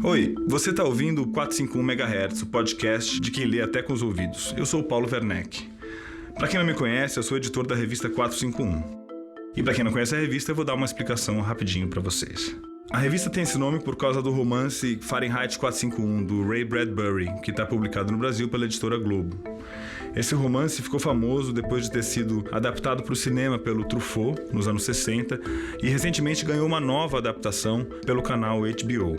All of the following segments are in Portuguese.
Oi, você está ouvindo o 451 MHz, o podcast de quem lê até com os ouvidos. Eu sou o Paulo Werneck. Para quem não me conhece, eu sou editor da revista 451. E para quem não conhece a revista, eu vou dar uma explicação rapidinho para vocês. A revista tem esse nome por causa do romance Fahrenheit 451, do Ray Bradbury, que está publicado no Brasil pela editora Globo. Esse romance ficou famoso depois de ter sido adaptado para o cinema pelo Truffaut, nos anos 60, e recentemente ganhou uma nova adaptação pelo canal HBO.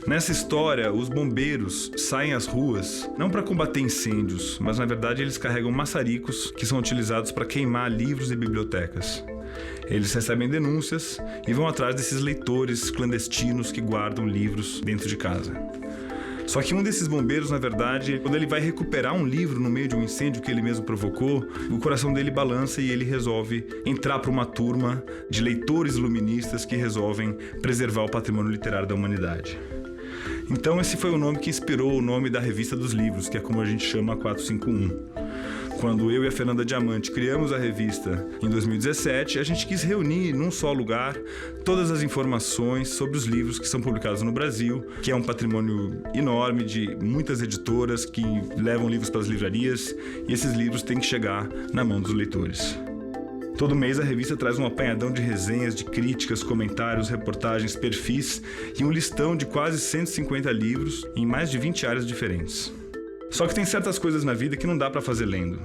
Nessa história, os bombeiros saem às ruas não para combater incêndios, mas na verdade eles carregam maçaricos que são utilizados para queimar livros e bibliotecas. Eles recebem denúncias e vão atrás desses leitores clandestinos que guardam livros dentro de casa. Só que um desses bombeiros, na verdade, quando ele vai recuperar um livro no meio de um incêndio que ele mesmo provocou, o coração dele balança e ele resolve entrar para uma turma de leitores iluministas que resolvem preservar o patrimônio literário da humanidade. Então esse foi o nome que inspirou o nome da revista dos livros, que é como a gente chama a 451. Quando eu e a Fernanda Diamante criamos a revista em 2017, a gente quis reunir num só lugar todas as informações sobre os livros que são publicados no Brasil, que é um patrimônio enorme de muitas editoras que levam livros para as livrarias, e esses livros têm que chegar na mão dos leitores. Todo mês a revista traz um apanhadão de resenhas, de críticas, comentários, reportagens, perfis e um listão de quase 150 livros em mais de 20 áreas diferentes. Só que tem certas coisas na vida que não dá para fazer lendo.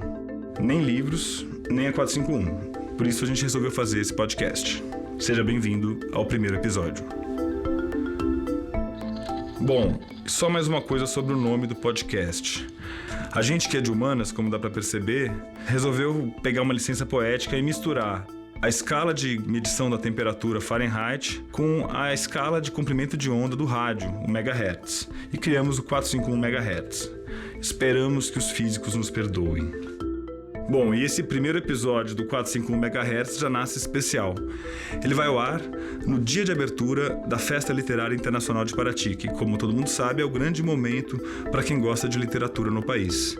Nem livros, nem a 451. Por isso a gente resolveu fazer esse podcast. Seja bem-vindo ao primeiro episódio. Bom, só mais uma coisa sobre o nome do podcast. A gente que é de humanas, como dá para perceber, resolveu pegar uma licença poética e misturar a escala de medição da temperatura Fahrenheit com a escala de comprimento de onda do rádio, o megahertz, e criamos o 451 MHz. Esperamos que os físicos nos perdoem. Bom, e esse primeiro episódio do 451 MHz já nasce especial. Ele vai ao ar no dia de abertura da Festa Literária Internacional de Paraty, que, como todo mundo sabe, é o grande momento para quem gosta de literatura no país.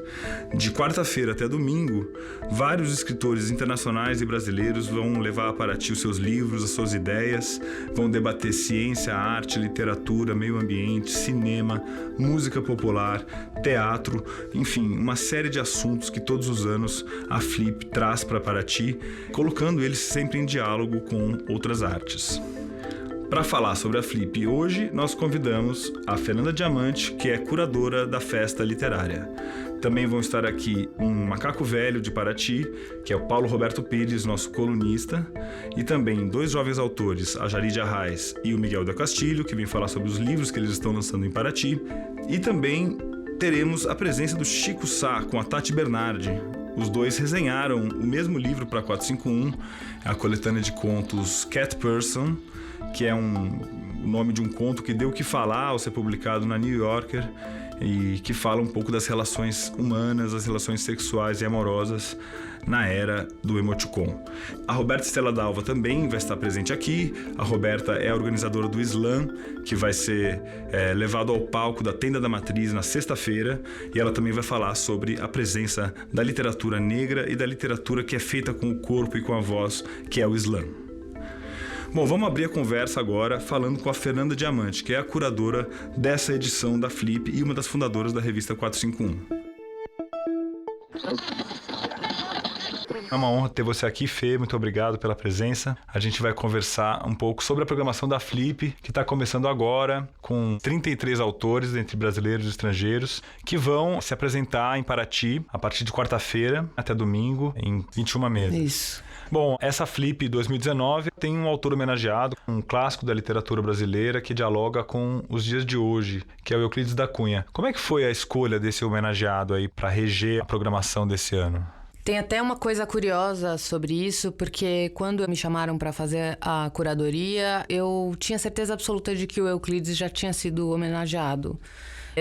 De quarta-feira até domingo, vários escritores internacionais e brasileiros vão levar a Paraty os seus livros, as suas ideias, vão debater ciência, arte, literatura, meio ambiente, cinema, música popular, teatro, enfim, uma série de assuntos que todos os anos a Flip traz para Paraty, colocando eles sempre em diálogo com outras artes. Para falar sobre a Flip hoje, nós convidamos a Fernanda Diamante, que é curadora da festa literária. Também vão estar aqui um macaco velho de Paraty, que é o Paulo Roberto Pires, nosso colunista, e também dois jovens autores, a Jarid Arraes e o Miguel del Castillo, que vem falar sobre os livros que eles estão lançando em Paraty. E também teremos a presença do Chico Sá com a Tati Bernardi. Os dois resenharam o mesmo livro para 451, a coletânea de contos Cat Person, que é o nome de um conto que deu o que falar ao ser publicado na New Yorker e que fala um pouco das relações humanas, das relações sexuais e amorosas na era do emoticon. A Roberta Stella Dalva também vai estar presente aqui. A Roberta é a organizadora do Slam, que vai ser levado ao palco da Tenda da Matriz na sexta-feira, e ela também vai falar sobre a presença da literatura negra e da literatura que é feita com o corpo e com a voz, que é o Slam. Bom, vamos abrir a conversa agora falando com a Fernanda Diamante, que é a curadora dessa edição da Flip e uma das fundadoras da revista 451. É uma honra ter você aqui, Fê. Muito obrigado pela presença. A gente vai conversar um pouco sobre a programação da Flip, que está começando agora, com 33 autores, entre brasileiros e estrangeiros, que vão se apresentar em Paraty a partir de quarta-feira até domingo, em 21 meses. Isso. Bom, essa Flip 2019 tem um autor homenageado, um clássico da literatura brasileira que dialoga com os dias de hoje, que é o Euclides da Cunha. Como é que foi a escolha desse homenageado aí para reger a programação desse ano? Tem até uma coisa curiosa sobre isso, porque quando me chamaram para fazer a curadoria, eu tinha certeza absoluta de que o Euclides já tinha sido homenageado.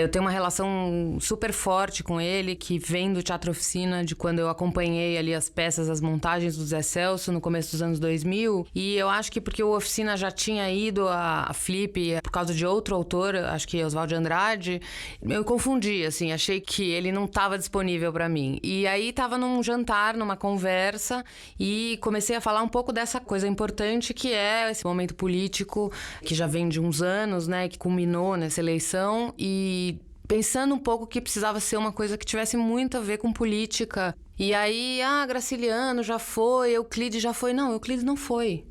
Eu tenho uma relação super forte com ele, que vem do Teatro Oficina, de quando eu acompanhei ali as peças, as montagens do Zé Celso no começo dos anos 2000. E eu acho que porque o Oficina já tinha ido a Flip por causa de outro autor, acho que Oswald de Andrade, eu confundi, assim, achei que ele não estava disponível para mim. E aí tava num jantar, numa conversa, e comecei a falar um pouco dessa coisa importante que é esse momento político, que já vem de uns anos, né, que culminou nessa eleição, e pensando um pouco que precisava ser uma coisa que tivesse muito a ver com política. E aí, Graciliano já foi, Euclides já foi. Não, Euclides não foi.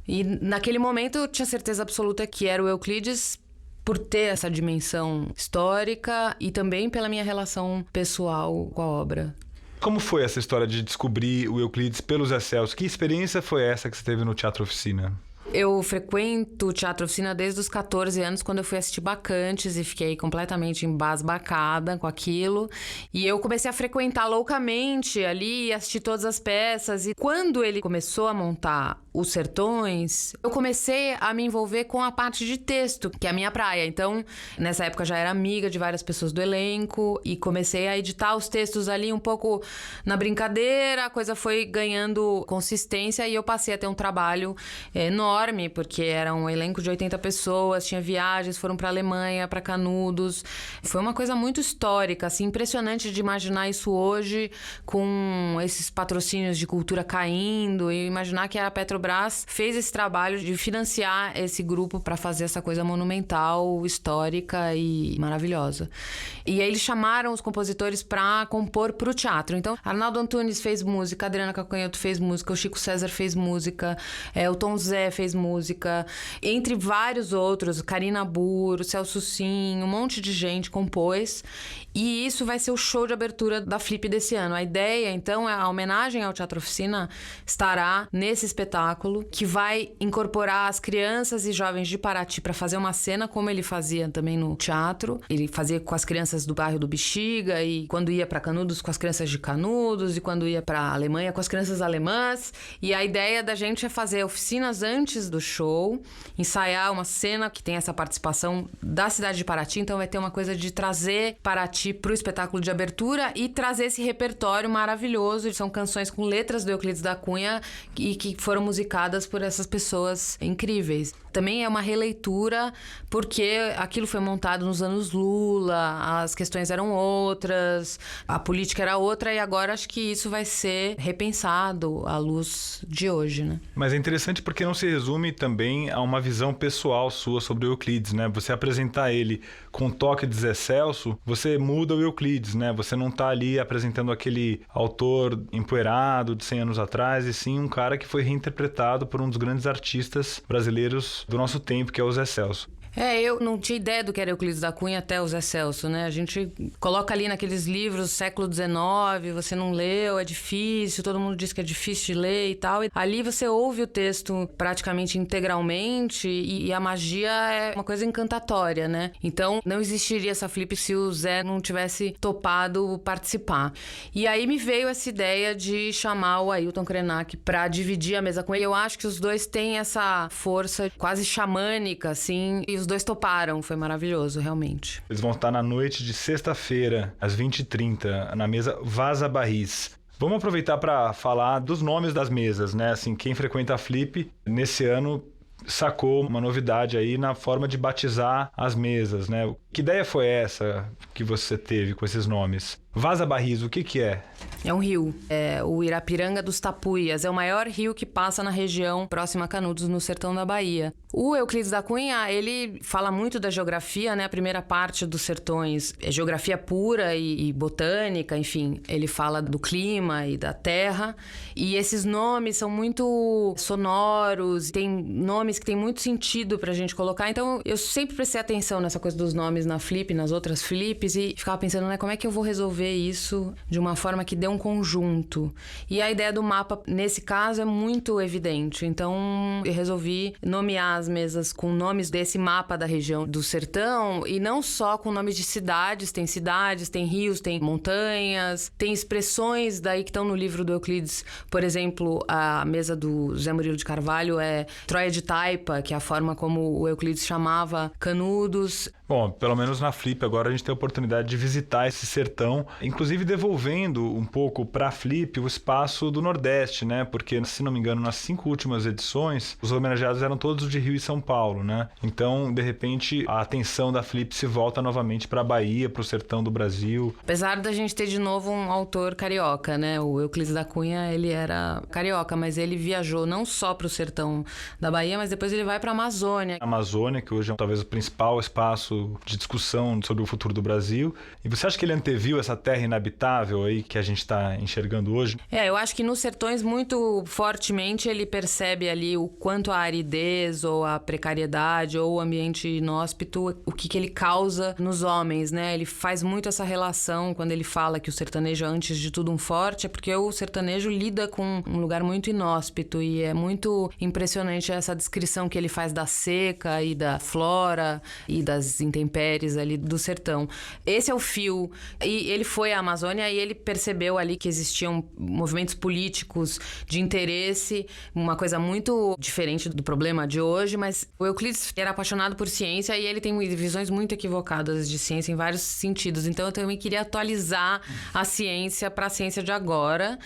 E naquele momento eu tinha certeza absoluta que era o Euclides, por ter essa dimensão histórica e também pela minha relação pessoal com a obra. Como foi essa história de descobrir o Euclides pelo Zé Celso? Que experiência foi essa que você teve no Teatro Oficina? Eu frequento o Teatro Oficina desde os 14 anos, quando eu fui assistir Bacantes, e fiquei completamente embasbacada com aquilo. E eu comecei a frequentar loucamente ali, assistir todas as peças. E quando ele começou a montar Os Sertões, eu comecei a me envolver com a parte de texto, que é a minha praia. Então, nessa época já era amiga de várias pessoas do elenco e comecei a editar os textos ali um pouco na brincadeira. A coisa foi ganhando consistência e eu passei a ter um trabalho enorme, porque era um elenco de 80 pessoas, tinha viagens, foram para Alemanha, para Canudos. Foi uma coisa muito histórica, assim, impressionante de imaginar isso hoje, com esses patrocínios de cultura caindo, e imaginar que a Petrobras fez esse trabalho de financiar esse grupo para fazer essa coisa monumental, histórica e maravilhosa. E aí eles chamaram os compositores para compor para o teatro. Então, Arnaldo Antunes fez música, Adriana Calcanhoto fez música, o Chico César fez música, o Tom Zé fez música, entre vários outros, Karina Burr, Celso Sim, um monte de gente compôs. E isso vai ser o show de abertura da Flip desse ano. A ideia, então, é a homenagem ao Teatro Oficina estará nesse espetáculo, que vai incorporar as crianças e jovens de Paraty para fazer uma cena, como ele fazia também no teatro. Ele fazia com as crianças do bairro do Bexiga, e quando ia para Canudos, com as crianças de Canudos, e quando ia para Alemanha, com as crianças alemãs. E a ideia da gente é fazer oficinas antes do show, ensaiar uma cena que tem essa participação da cidade de Paraty. Então vai ter uma coisa de trazer Paraty para o espetáculo de abertura e trazer esse repertório maravilhoso. São canções com letras do Euclides da Cunha e que foram musicadas por essas pessoas incríveis. Também é uma releitura, porque aquilo foi montado nos anos Lula, as questões eram outras, a política era outra, e agora acho que isso vai ser repensado à luz de hoje, né? Mas é interessante porque não se resume também a uma visão pessoal sua sobre o Euclides, né? Você apresentar ele com toque de Zé Celso, você muda o Euclides, né? Você não está ali apresentando aquele autor empoeirado de 100 anos atrás, e sim um cara que foi reinterpretado por um dos grandes artistas brasileiros do nosso tempo, que é o Zé Celso. Eu não tinha ideia do que era Euclides da Cunha até o Zé Celso, né? A gente coloca ali naqueles livros século XIX, você não leu, é difícil, todo mundo diz que é difícil de ler e tal. E ali você ouve o texto praticamente integralmente e a magia é uma coisa encantatória, né? Então, não existiria essa Flip se o Zé não tivesse topado participar. E aí me veio essa ideia de chamar o Ailton Krenak para dividir a mesa com ele. Eu acho que os dois têm essa força quase xamânica, assim, e os dois toparam, foi maravilhoso, realmente. Eles vão estar na noite de sexta-feira, às 20h30, na mesa Vaza Barris. Vamos aproveitar para falar dos nomes das mesas, né? Assim, quem frequenta a Flip, nesse ano, sacou uma novidade aí na forma de batizar as mesas, né? Que ideia foi essa que você teve com esses nomes? Vaza Barris, o que é? É um rio, é o Irapiranga dos Tapuias, é o maior rio que passa na região próxima a Canudos, no sertão da Bahia. O Euclides da Cunha, ele fala muito da geografia, né? A primeira parte dos sertões é geografia pura e botânica, enfim. Ele fala do clima e da terra, e esses nomes são muito sonoros, tem nomes que tem muito sentido pra gente colocar. Então, eu sempre prestei atenção nessa coisa dos nomes na Flip, nas outras Flips, e ficava pensando, né? Como é que eu vou resolver resolver isso de uma forma que dê um conjunto. E a ideia do mapa, nesse caso, é muito evidente. Então, eu resolvi nomear as mesas com nomes desse mapa da região do sertão, e não só com nomes de cidades, tem rios, tem montanhas, tem expressões daí que estão no livro do Euclides. Por exemplo, a mesa do José Murilo de Carvalho é Troia de Taipa, que é a forma como o Euclides chamava Canudos. Bom, pelo menos na Flip agora a gente tem a oportunidade de visitar esse sertão, inclusive devolvendo um pouco para a Flip o espaço do Nordeste, né? Porque, se não me engano, nas 5 últimas edições, os homenageados eram todos de Rio e São Paulo, né? Então, de repente, a atenção da Flip se volta novamente para a Bahia, para o sertão do Brasil. Apesar da gente ter de novo um autor carioca, né? O Euclides da Cunha, ele era carioca, mas ele viajou não só para o sertão da Bahia, mas depois ele vai para a Amazônia. A Amazônia, que hoje é talvez o principal espaço de discussão sobre o futuro do Brasil. E você acha que ele anteviu essa terra inabitável aí que a gente está enxergando hoje? Eu acho que nos sertões, muito fortemente, ele percebe ali o quanto a aridez ou a precariedade ou o ambiente inóspito, o que ele causa nos homens, né? Ele faz muito essa relação quando ele fala que o sertanejo é, antes de tudo, um forte, é porque o sertanejo lida com um lugar muito inóspito, e é muito impressionante essa descrição que ele faz da seca e da flora e das intempéries ali do sertão. Esse é o fio. E ele foi à Amazônia e ele percebeu ali que existiam movimentos políticos de interesse, uma coisa muito diferente do problema de hoje, mas o Euclides era apaixonado por ciência e ele tem visões muito equivocadas de ciência em vários sentidos. Então eu também queria atualizar a ciência para a ciência de agora.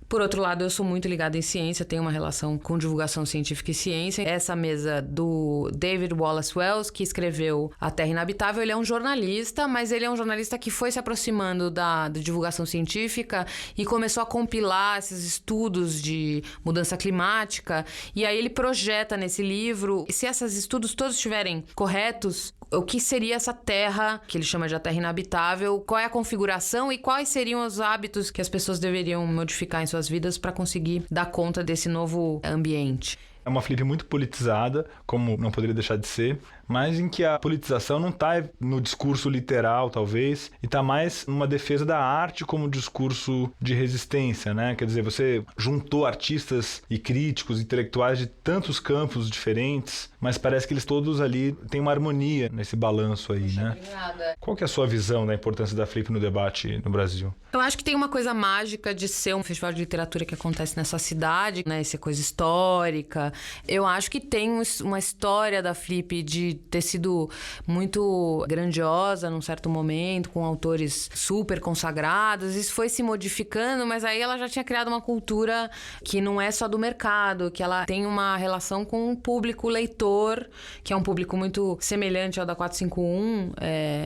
Por outro lado, eu sou muito ligada em ciência, tenho uma relação com divulgação científica e ciência. Essa mesa do David Wallace Wells, que escreveu A Terra Inabitável, ele é um jornalista, mas ele é um jornalista que foi se aproximando da divulgação científica e começou a compilar esses estudos de mudança climática. E aí ele projeta nesse livro, se esses estudos todos estiverem corretos, o que seria essa terra, que ele chama de a Terra Inabitável, qual é a configuração e quais seriam os hábitos que as pessoas deveriam modificar em suas vidas para conseguir dar conta desse novo ambiente. É uma Flip muito politizada, como não poderia deixar de ser, mas em que a politização não está no discurso literal, talvez, e está mais numa defesa da arte como discurso de resistência, né? Quer dizer, você juntou artistas e críticos, intelectuais de tantos campos diferentes, mas parece que eles todos ali têm uma harmonia nesse balanço aí, né? Obrigada. Qual que é a sua visão da importância da Flip no debate no Brasil? Eu acho que tem uma coisa mágica de ser um festival de literatura que acontece nessa cidade, né? Essa coisa histórica. Eu acho que tem uma história da Flip de ter sido muito grandiosa num certo momento, com autores super consagrados. Isso foi se modificando, mas aí ela já tinha criado uma cultura que não é só do mercado, que ela tem uma relação com um público leitor, que é um público muito semelhante ao da 451,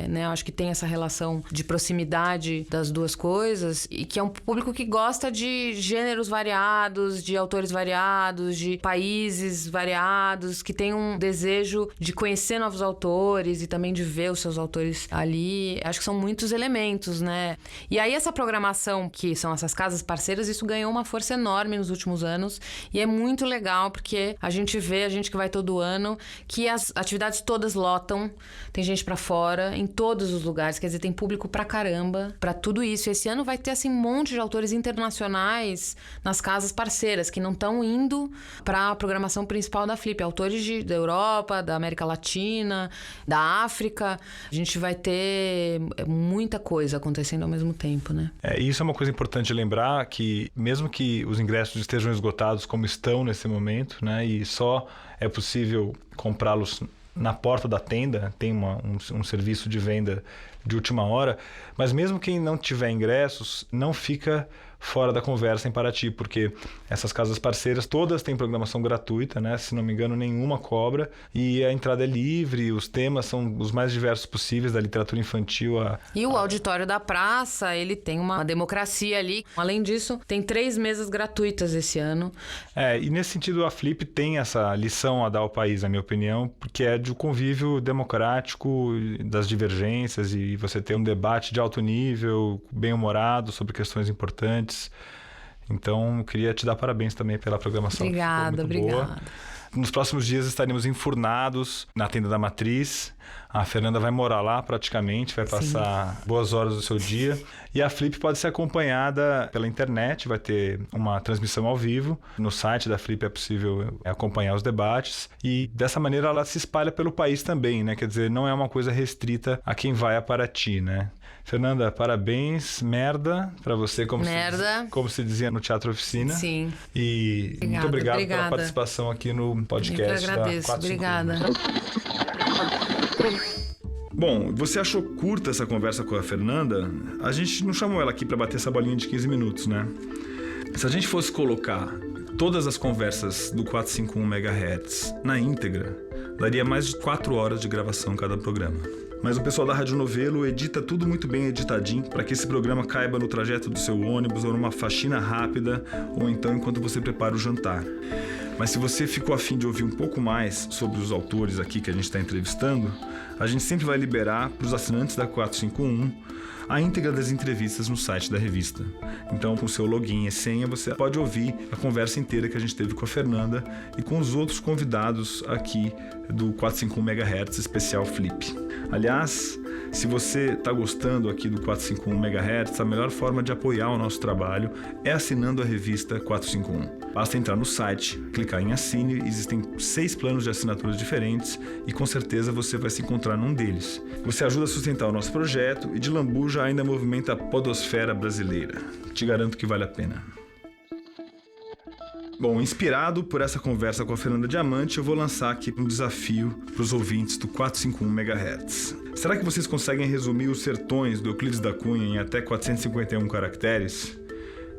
né? Eu acho que tem essa relação de proximidade das duas coisas, e que é um público que gosta de gêneros variados, de autores variados, de países variados, que tem um desejo de conhecer novos autores e também de ver os seus autores ali. Acho que são muitos elementos, né? E aí essa programação, que são essas casas parceiras, isso ganhou uma força enorme nos últimos anos, e é muito legal porque a gente vê, a gente que vai todo ano, que as atividades todas lotam, tem gente pra fora, em todos os lugares, quer dizer, tem público pra caramba, pra tudo isso. E esse ano vai ter, assim, um monte de autores internacionais nas casas parceiras, que não estão indo pra programação principal da Flip, autores da Europa, da América Latina, da África. A gente vai ter muita coisa acontecendo ao mesmo tempo, né? Isso é uma coisa importante de lembrar, que mesmo que os ingressos estejam esgotados como estão nesse momento, né, e só é possível comprá-los na porta da tenda, tem um serviço de venda de última hora, mas mesmo quem não tiver ingressos, não fica fora da conversa em Paraty, porque essas casas parceiras todas têm programação gratuita, né? Se não me engano, nenhuma cobra, e a entrada é livre, os temas são os mais diversos possíveis, da literatura infantil a... E o auditório da praça, ele tem uma democracia ali. Além disso, tem 3 mesas gratuitas esse ano. E nesse sentido a Flip tem essa lição a dar ao país, na minha opinião, porque é de um convívio democrático, das divergências, e você ter um debate de alto nível, bem-humorado, sobre questões importantes. Então, eu queria te dar parabéns também pela programação. Obrigada. Boa. Nos próximos dias estaremos enfurnados na tenda da Matriz. A Fernanda vai morar lá praticamente, vai passar boas horas do seu dia. E a Flip pode ser acompanhada pela internet, vai ter uma transmissão ao vivo. No site da Flip é possível acompanhar os debates. E dessa maneira ela se espalha pelo país também, né? Quer dizer, não é uma coisa restrita a quem vai a Paraty, né? Fernanda, parabéns, merda pra você, como se dizia no Teatro Oficina. Sim. E muito obrigado pela participação aqui no podcast. Eu que agradeço, obrigada. Bom, você achou curta essa conversa com a Fernanda? A gente não chamou ela aqui para bater essa bolinha de 15 minutos, né? Se a gente fosse colocar todas as conversas do 451 MHz na íntegra, daria mais de 4 horas de gravação cada programa. Mas o pessoal da Rádio Novelo edita tudo muito bem editadinho para que esse programa caiba no trajeto do seu ônibus ou numa faxina rápida ou então enquanto você prepara o jantar. Mas se você ficou a fim de ouvir um pouco mais sobre os autores aqui que a gente está entrevistando, a gente sempre vai liberar para os assinantes da 451 a íntegra das entrevistas no site da revista. Então, com seu login e senha, você pode ouvir a conversa inteira que a gente teve com a Fernanda e com os outros convidados aqui do 451 MHz especial Flip. Aliás, se você está gostando aqui do 451 MHz, a melhor forma de apoiar o nosso trabalho é assinando a revista 451. Basta entrar no site, clicar em Assine, existem 6 planos de assinaturas diferentes e com certeza você vai se encontrar num deles. Você ajuda a sustentar o nosso projeto e de lambuja ainda movimenta a podosfera brasileira. Te garanto que vale a pena. Bom, inspirado por essa conversa com a Fernanda Diamante, eu vou lançar aqui um desafio para os ouvintes do 451 MHz. Será que vocês conseguem resumir os sertões do Euclides da Cunha em até 451 caracteres?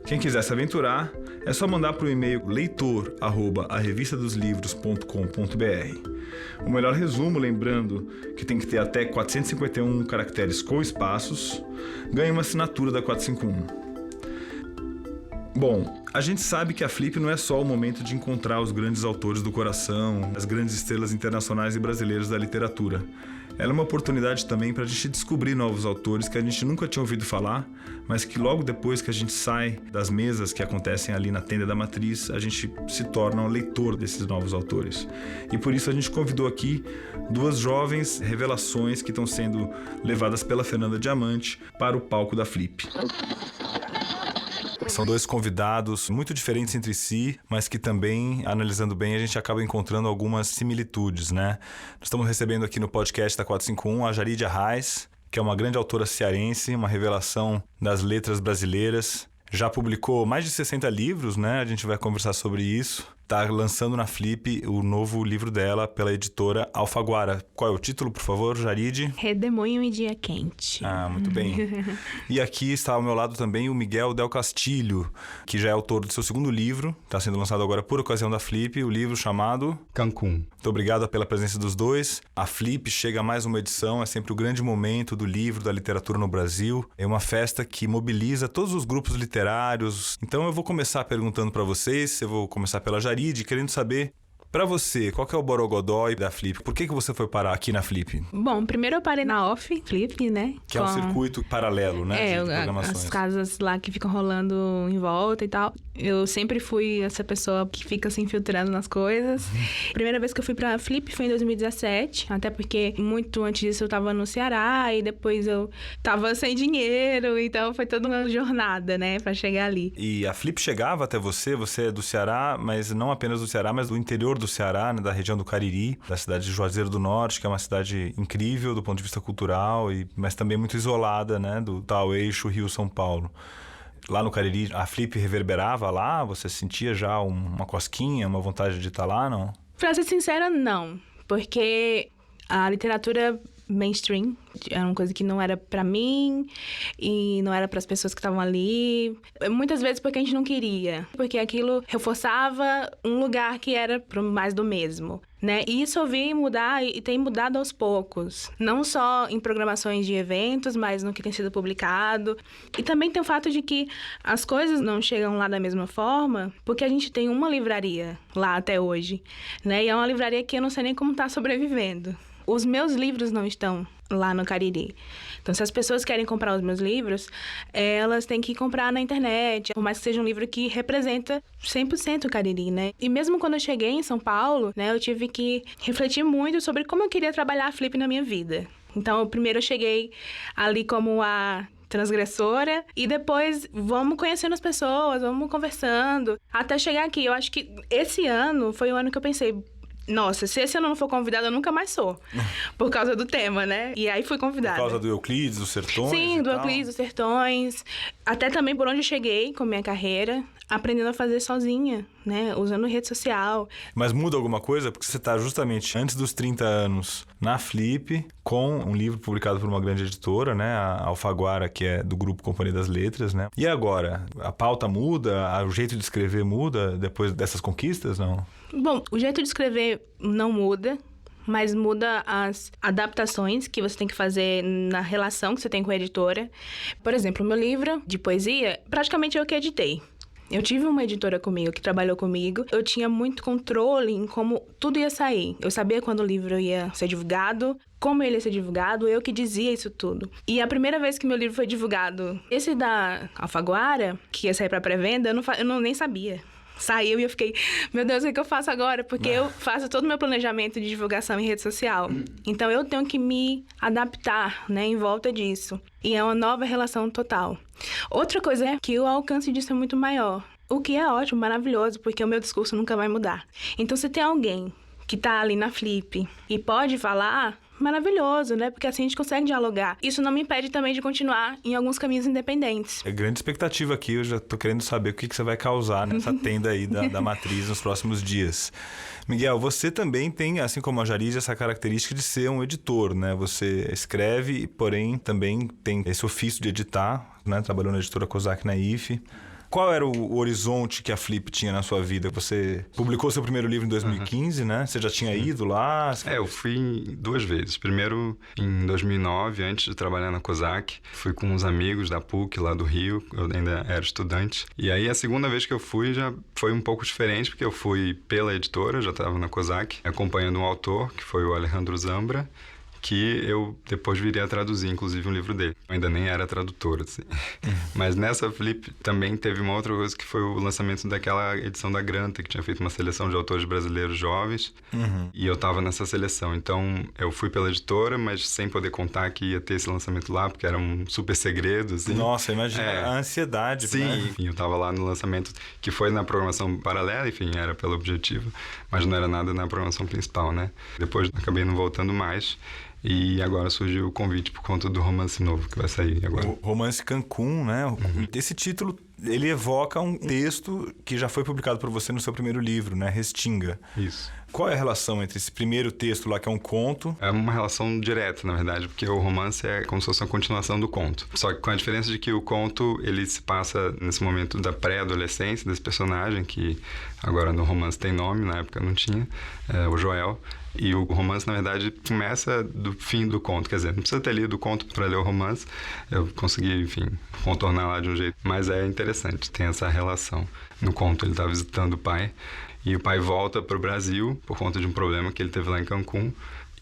Quem quiser se aventurar, é só mandar para o e-mail leitor@revistadosLivros.com.br. O melhor resumo, lembrando que tem que ter até 451 caracteres com espaços, ganha uma assinatura da 451. Bom, a gente sabe que a Flip não é só o momento de encontrar os grandes autores do coração, as grandes estrelas internacionais e brasileiras da literatura. Ela é uma oportunidade também para a gente descobrir novos autores que a gente nunca tinha ouvido falar, mas que logo depois que a gente sai das mesas que acontecem ali na tenda da Matriz, a gente se torna um leitor desses novos autores. E por isso a gente convidou aqui 2 jovens revelações que estão sendo levadas pela Fernanda Diamante para o palco da Flip. São 2 convidados muito diferentes entre si, mas que também, analisando bem, a gente acaba encontrando algumas similitudes, né? Nós estamos recebendo aqui no podcast da 451 a Jarid Arraes, que é uma grande autora cearense, uma revelação das letras brasileiras. Já publicou mais de 60 livros, né? A gente vai conversar sobre isso. Está lançando na Flip o novo livro dela pela editora Alfaguara. Qual é o título, por favor, Jarid? Redemoinho e Dia Quente. Ah, muito bem. E aqui está ao meu lado também o Miguel Del Castilho, que já é autor do seu segundo livro. Está sendo lançado agora por ocasião da Flip, o livro chamado Cancún. Muito obrigado pela presença dos dois. A Flip chega a mais uma edição, é sempre o grande momento do livro, da literatura no Brasil. É uma festa que mobiliza todos os grupos literários. Então eu vou começar perguntando para vocês, eu vou começar pela Jarid, querendo saber, pra você, qual que é o borogodó da Flip? Por que você foi parar aqui na Flip? Bom, primeiro eu parei na Off Flip, né? Que é um circuito paralelo, né? É, de programações. as casas lá que ficam rolando em volta e tal. Eu sempre fui essa pessoa que fica se infiltrando nas coisas. Primeira vez que eu fui pra Flip foi em 2017, até porque muito antes disso eu tava no Ceará e depois eu tava sem dinheiro, então foi toda uma jornada, né, pra chegar ali. E a Flip chegava até você é do Ceará, mas não apenas do Ceará, mas do interior do Ceará, né, da região do Cariri, da cidade de Juazeiro do Norte, que é uma cidade incrível do ponto de vista cultural, mas também muito isolada, né, do tal eixo Rio-São Paulo. Lá no Cariri, a Flip reverberava lá? Você sentia já uma cosquinha, uma vontade de estar lá, não? Pra ser sincera, não. Porque a literatura mainstream era uma coisa que não era pra mim e não era pras pessoas que estavam ali. Muitas vezes porque a gente não queria. Porque aquilo reforçava um lugar que era pro mais do mesmo, né? E isso eu vi mudar e tem mudado aos poucos. Não só em programações de eventos, mas no que tem sido publicado. E também tem o fato de que as coisas não chegam lá da mesma forma porque a gente tem uma livraria lá até hoje, né? E é uma livraria que eu não sei nem como tá sobrevivendo. Os meus livros não estão lá no Cariri. Então, se as pessoas querem comprar os meus livros, elas têm que comprar na internet, por mais que seja um livro que representa 100% o Cariri, né? E mesmo quando eu cheguei em São Paulo, né, eu tive que refletir muito sobre como eu queria trabalhar a Flip na minha vida. Então, primeiro eu cheguei ali como a transgressora e depois vamos conhecendo as pessoas, vamos conversando, até chegar aqui. Eu acho que esse ano foi o ano que eu pensei, nossa, se esse ano não for convidada, eu nunca mais sou. Por causa do tema, né? E aí fui convidada. Por causa do Euclides, dos Sertões? Sim, do Euclides, dos Sertões. Até também por onde eu cheguei com minha carreira, aprendendo a fazer sozinha, né? Usando rede social. Mas muda alguma coisa? Porque você está justamente antes dos 30 anos na Flip, com um livro publicado por uma grande editora, né? A Alfaguara, que é do grupo Companhia das Letras, né? E agora? A pauta muda? O jeito de escrever muda depois dessas conquistas, não? Bom, o jeito de escrever não muda, mas muda as adaptações que você tem que fazer na relação que você tem com a editora. Por exemplo, o meu livro de poesia, praticamente eu que editei. Eu tive uma editora comigo, que trabalhou comigo. Eu tinha muito controle em como tudo ia sair. Eu sabia quando o livro ia ser divulgado, como ele ia ser divulgado, eu que dizia isso tudo. E a primeira vez que meu livro foi divulgado, esse da Alfaguara, que ia sair para pré-venda, eu nem sabia. Saiu e eu fiquei, meu Deus, o que eu faço agora? Porque eu faço todo o meu planejamento de divulgação em rede social. Então, eu tenho que me adaptar, né, em volta disso. E é uma nova relação total. Outra coisa é que o alcance disso é muito maior. O que é ótimo, maravilhoso, porque o meu discurso nunca vai mudar. Então, se tem alguém que tá ali na Flip e pode falar, maravilhoso, né? Porque assim a gente consegue dialogar. Isso não me impede também de continuar em alguns caminhos independentes. É grande expectativa aqui, eu já tô querendo saber o que você vai causar nessa tenda aí da Matriz nos próximos dias. Miguel, você também tem, assim como a Jarize, essa característica de ser um editor, né? Você escreve, porém também tem esse ofício de editar, né? Trabalhou na editora Kozak Naif. Qual era o horizonte que a Flip tinha na sua vida? Você publicou seu primeiro livro em 2015, né? Você já tinha ido lá? Eu fui 2 vezes. Primeiro, em 2009, antes de trabalhar na Kozak. Fui com uns amigos da PUC, lá do Rio. Eu ainda era estudante. E aí, a segunda vez que eu fui já foi um pouco diferente, porque eu fui pela editora, já estava na Kozak, acompanhando um autor, que foi o Alejandro Zambra, que eu depois viria a traduzir, inclusive, um livro dele. Eu ainda nem era tradutor, assim. Mas nessa Flip também teve uma outra coisa, que foi o lançamento daquela edição da Granta, que tinha feito uma seleção de autores brasileiros jovens, e eu estava nessa seleção. Então, eu fui pela editora, mas sem poder contar que ia ter esse lançamento lá, porque era um super segredo, assim. Nossa, imagina a ansiedade. Sim, né? Enfim, eu estava lá no lançamento, que foi na programação paralela, enfim, era pelo objetivo, mas não era nada na programação principal, né? Depois acabei não voltando mais. E agora surgiu o convite por conta do romance novo que vai sair agora. O romance Cancún, né? Esse título, ele evoca um texto que já foi publicado por você no seu primeiro livro, né? Restinga. Isso. Qual é a relação entre esse primeiro texto lá, que é um conto? É uma relação direta, na verdade, porque o romance é como se fosse uma continuação do conto. Só que com a diferença de que o conto, ele se passa nesse momento da pré-adolescência desse personagem, que agora no romance tem nome, na época não tinha, o Joel. E o romance, na verdade, começa do fim do conto. Quer dizer, não precisa ter lido o conto para ler o romance. Eu consegui, enfim, contornar lá de um jeito. Mas é interessante, tem essa relação. No conto, ele está visitando o pai. E o pai volta para o Brasil por conta de um problema que ele teve lá em Cancún.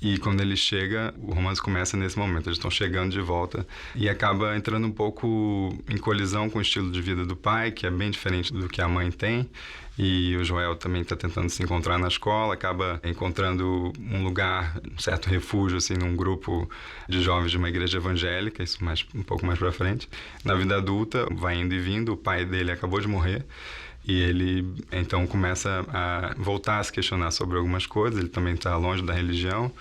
E quando ele chega, o romance começa nesse momento. Eles estão chegando de volta e acaba entrando um pouco em colisão com o estilo de vida do pai, que é bem diferente do que a mãe tem. E o Joel também está tentando se encontrar na escola, acaba encontrando um lugar, um certo refúgio, assim, num grupo de jovens de uma igreja evangélica, isso um pouco mais para frente. Na vida adulta, vai indo e vindo, o pai dele acabou de morrer. E ele, então, começa a voltar a se questionar sobre algumas coisas. Ele também está longe da religião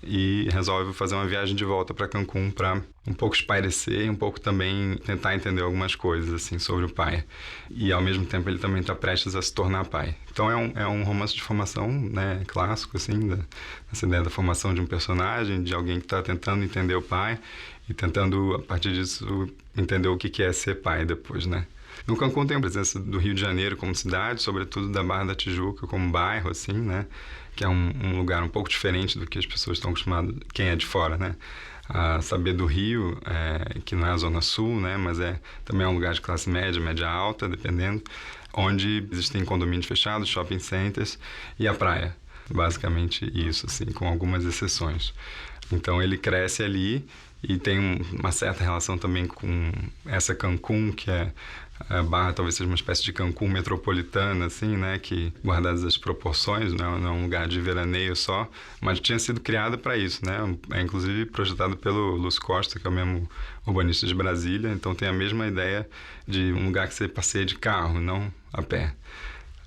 e resolve fazer uma viagem de volta para Cancún para um pouco espairecer e um pouco também tentar entender algumas coisas, assim, sobre o pai. E, ao mesmo tempo, ele também está prestes a se tornar pai. Então, é um romance de formação, né, clássico, assim, essa ideia da formação de um personagem, de alguém que está tentando entender o pai e tentando, a partir disso, entender o que é ser pai depois, né? No Cancún tem a presença do Rio de Janeiro como cidade, sobretudo da Barra da Tijuca como bairro, assim, né? Que é um lugar um pouco diferente do que as pessoas estão acostumadas, quem é de fora, né? A saber do Rio, que não é a Zona Sul, né? Mas também é um lugar de classe média, média alta, dependendo, onde existem condomínios fechados, shopping centers e a praia. Basicamente isso, assim, com algumas exceções. Então ele cresce ali e tem uma certa relação também com essa Cancún, que a Barra talvez seja uma espécie de Cancún metropolitana, assim, né? Que, guardadas as proporções, não é um lugar de veraneio só, mas tinha sido criada para isso, né? É inclusive projetado pelo Lúcio Costa, que é o mesmo urbanista de Brasília, então tem a mesma ideia de um lugar que você passeia de carro, não a pé.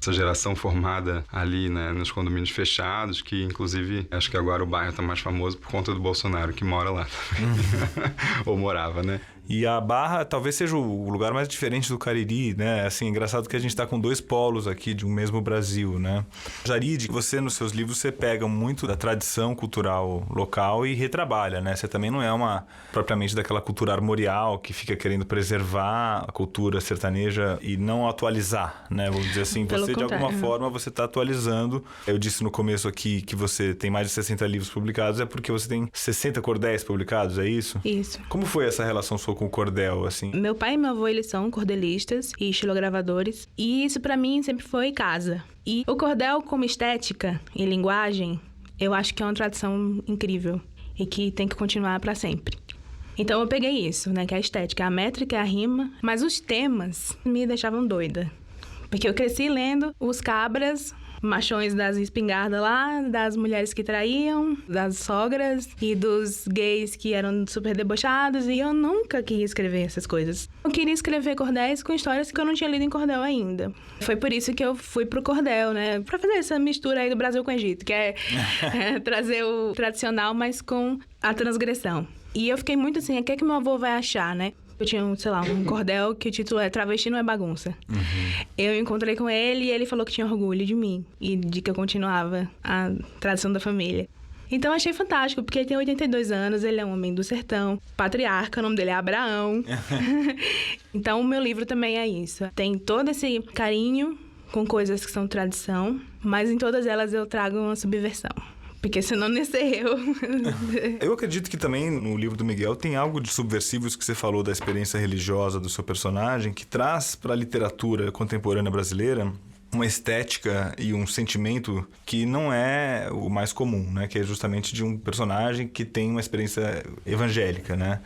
Essa geração formada ali, né, nos condomínios fechados, que inclusive acho que agora o bairro está mais famoso por conta do Bolsonaro, que mora lá também. Ou morava, né? E a Barra talvez seja o lugar mais diferente do Cariri, né? Assim, engraçado que a gente está com dois polos aqui de um mesmo Brasil, né? Jarid, você nos seus livros você pega muito da tradição cultural local e retrabalha, né? Você também não é propriamente daquela cultura armorial que fica querendo preservar a cultura sertaneja e não atualizar, né? Vamos dizer assim, Pelo você de contrário. alguma forma você está atualizando. Eu disse no começo aqui que você tem mais de 60 livros publicados, é porque você tem 60 cordéis publicados, é isso? Isso. Como foi essa relação sua com o cordel, assim? Meu pai e meu avô, eles são cordelistas e estilogravadores. E isso pra mim sempre foi casa. E o cordel como estética e linguagem, eu acho que é uma tradição incrível. E que tem que continuar pra sempre. Então eu peguei isso, né? Que é a estética, a métrica, a rima. Mas os temas me deixavam doida. Porque eu cresci lendo os cabras, machões das espingardas lá, das mulheres que traíam, das sogras e dos gays que eram super debochados, e eu nunca queria escrever essas coisas. Eu queria escrever cordéis com histórias que eu não tinha lido em cordel ainda. Foi por isso que eu fui pro cordel, né? Pra fazer essa mistura aí do Brasil com o Egito, que é trazer o tradicional, mas com a transgressão. E eu fiquei muito assim, o que é que meu avô vai achar, né? Eu tinha, sei lá, um cordel que o título é Travesti Não é Bagunça. Uhum. Eu encontrei com ele e ele falou que tinha orgulho de mim e de que eu continuava a tradição da família. Então eu achei fantástico, porque ele tem 82 anos, ele é um homem do sertão, patriarca, o nome dele é Abraão. Então o meu livro também é isso. Tem todo esse carinho com coisas que são tradição, mas em todas elas eu trago uma subversão. Porque senão nem sei eu. Eu acredito que também no livro do Miguel tem algo de subversivo, isso que você falou da experiência religiosa do seu personagem, que traz para a literatura contemporânea brasileira uma estética e um sentimento que não é o mais comum, né? Que é justamente de um personagem que tem uma experiência evangélica, né?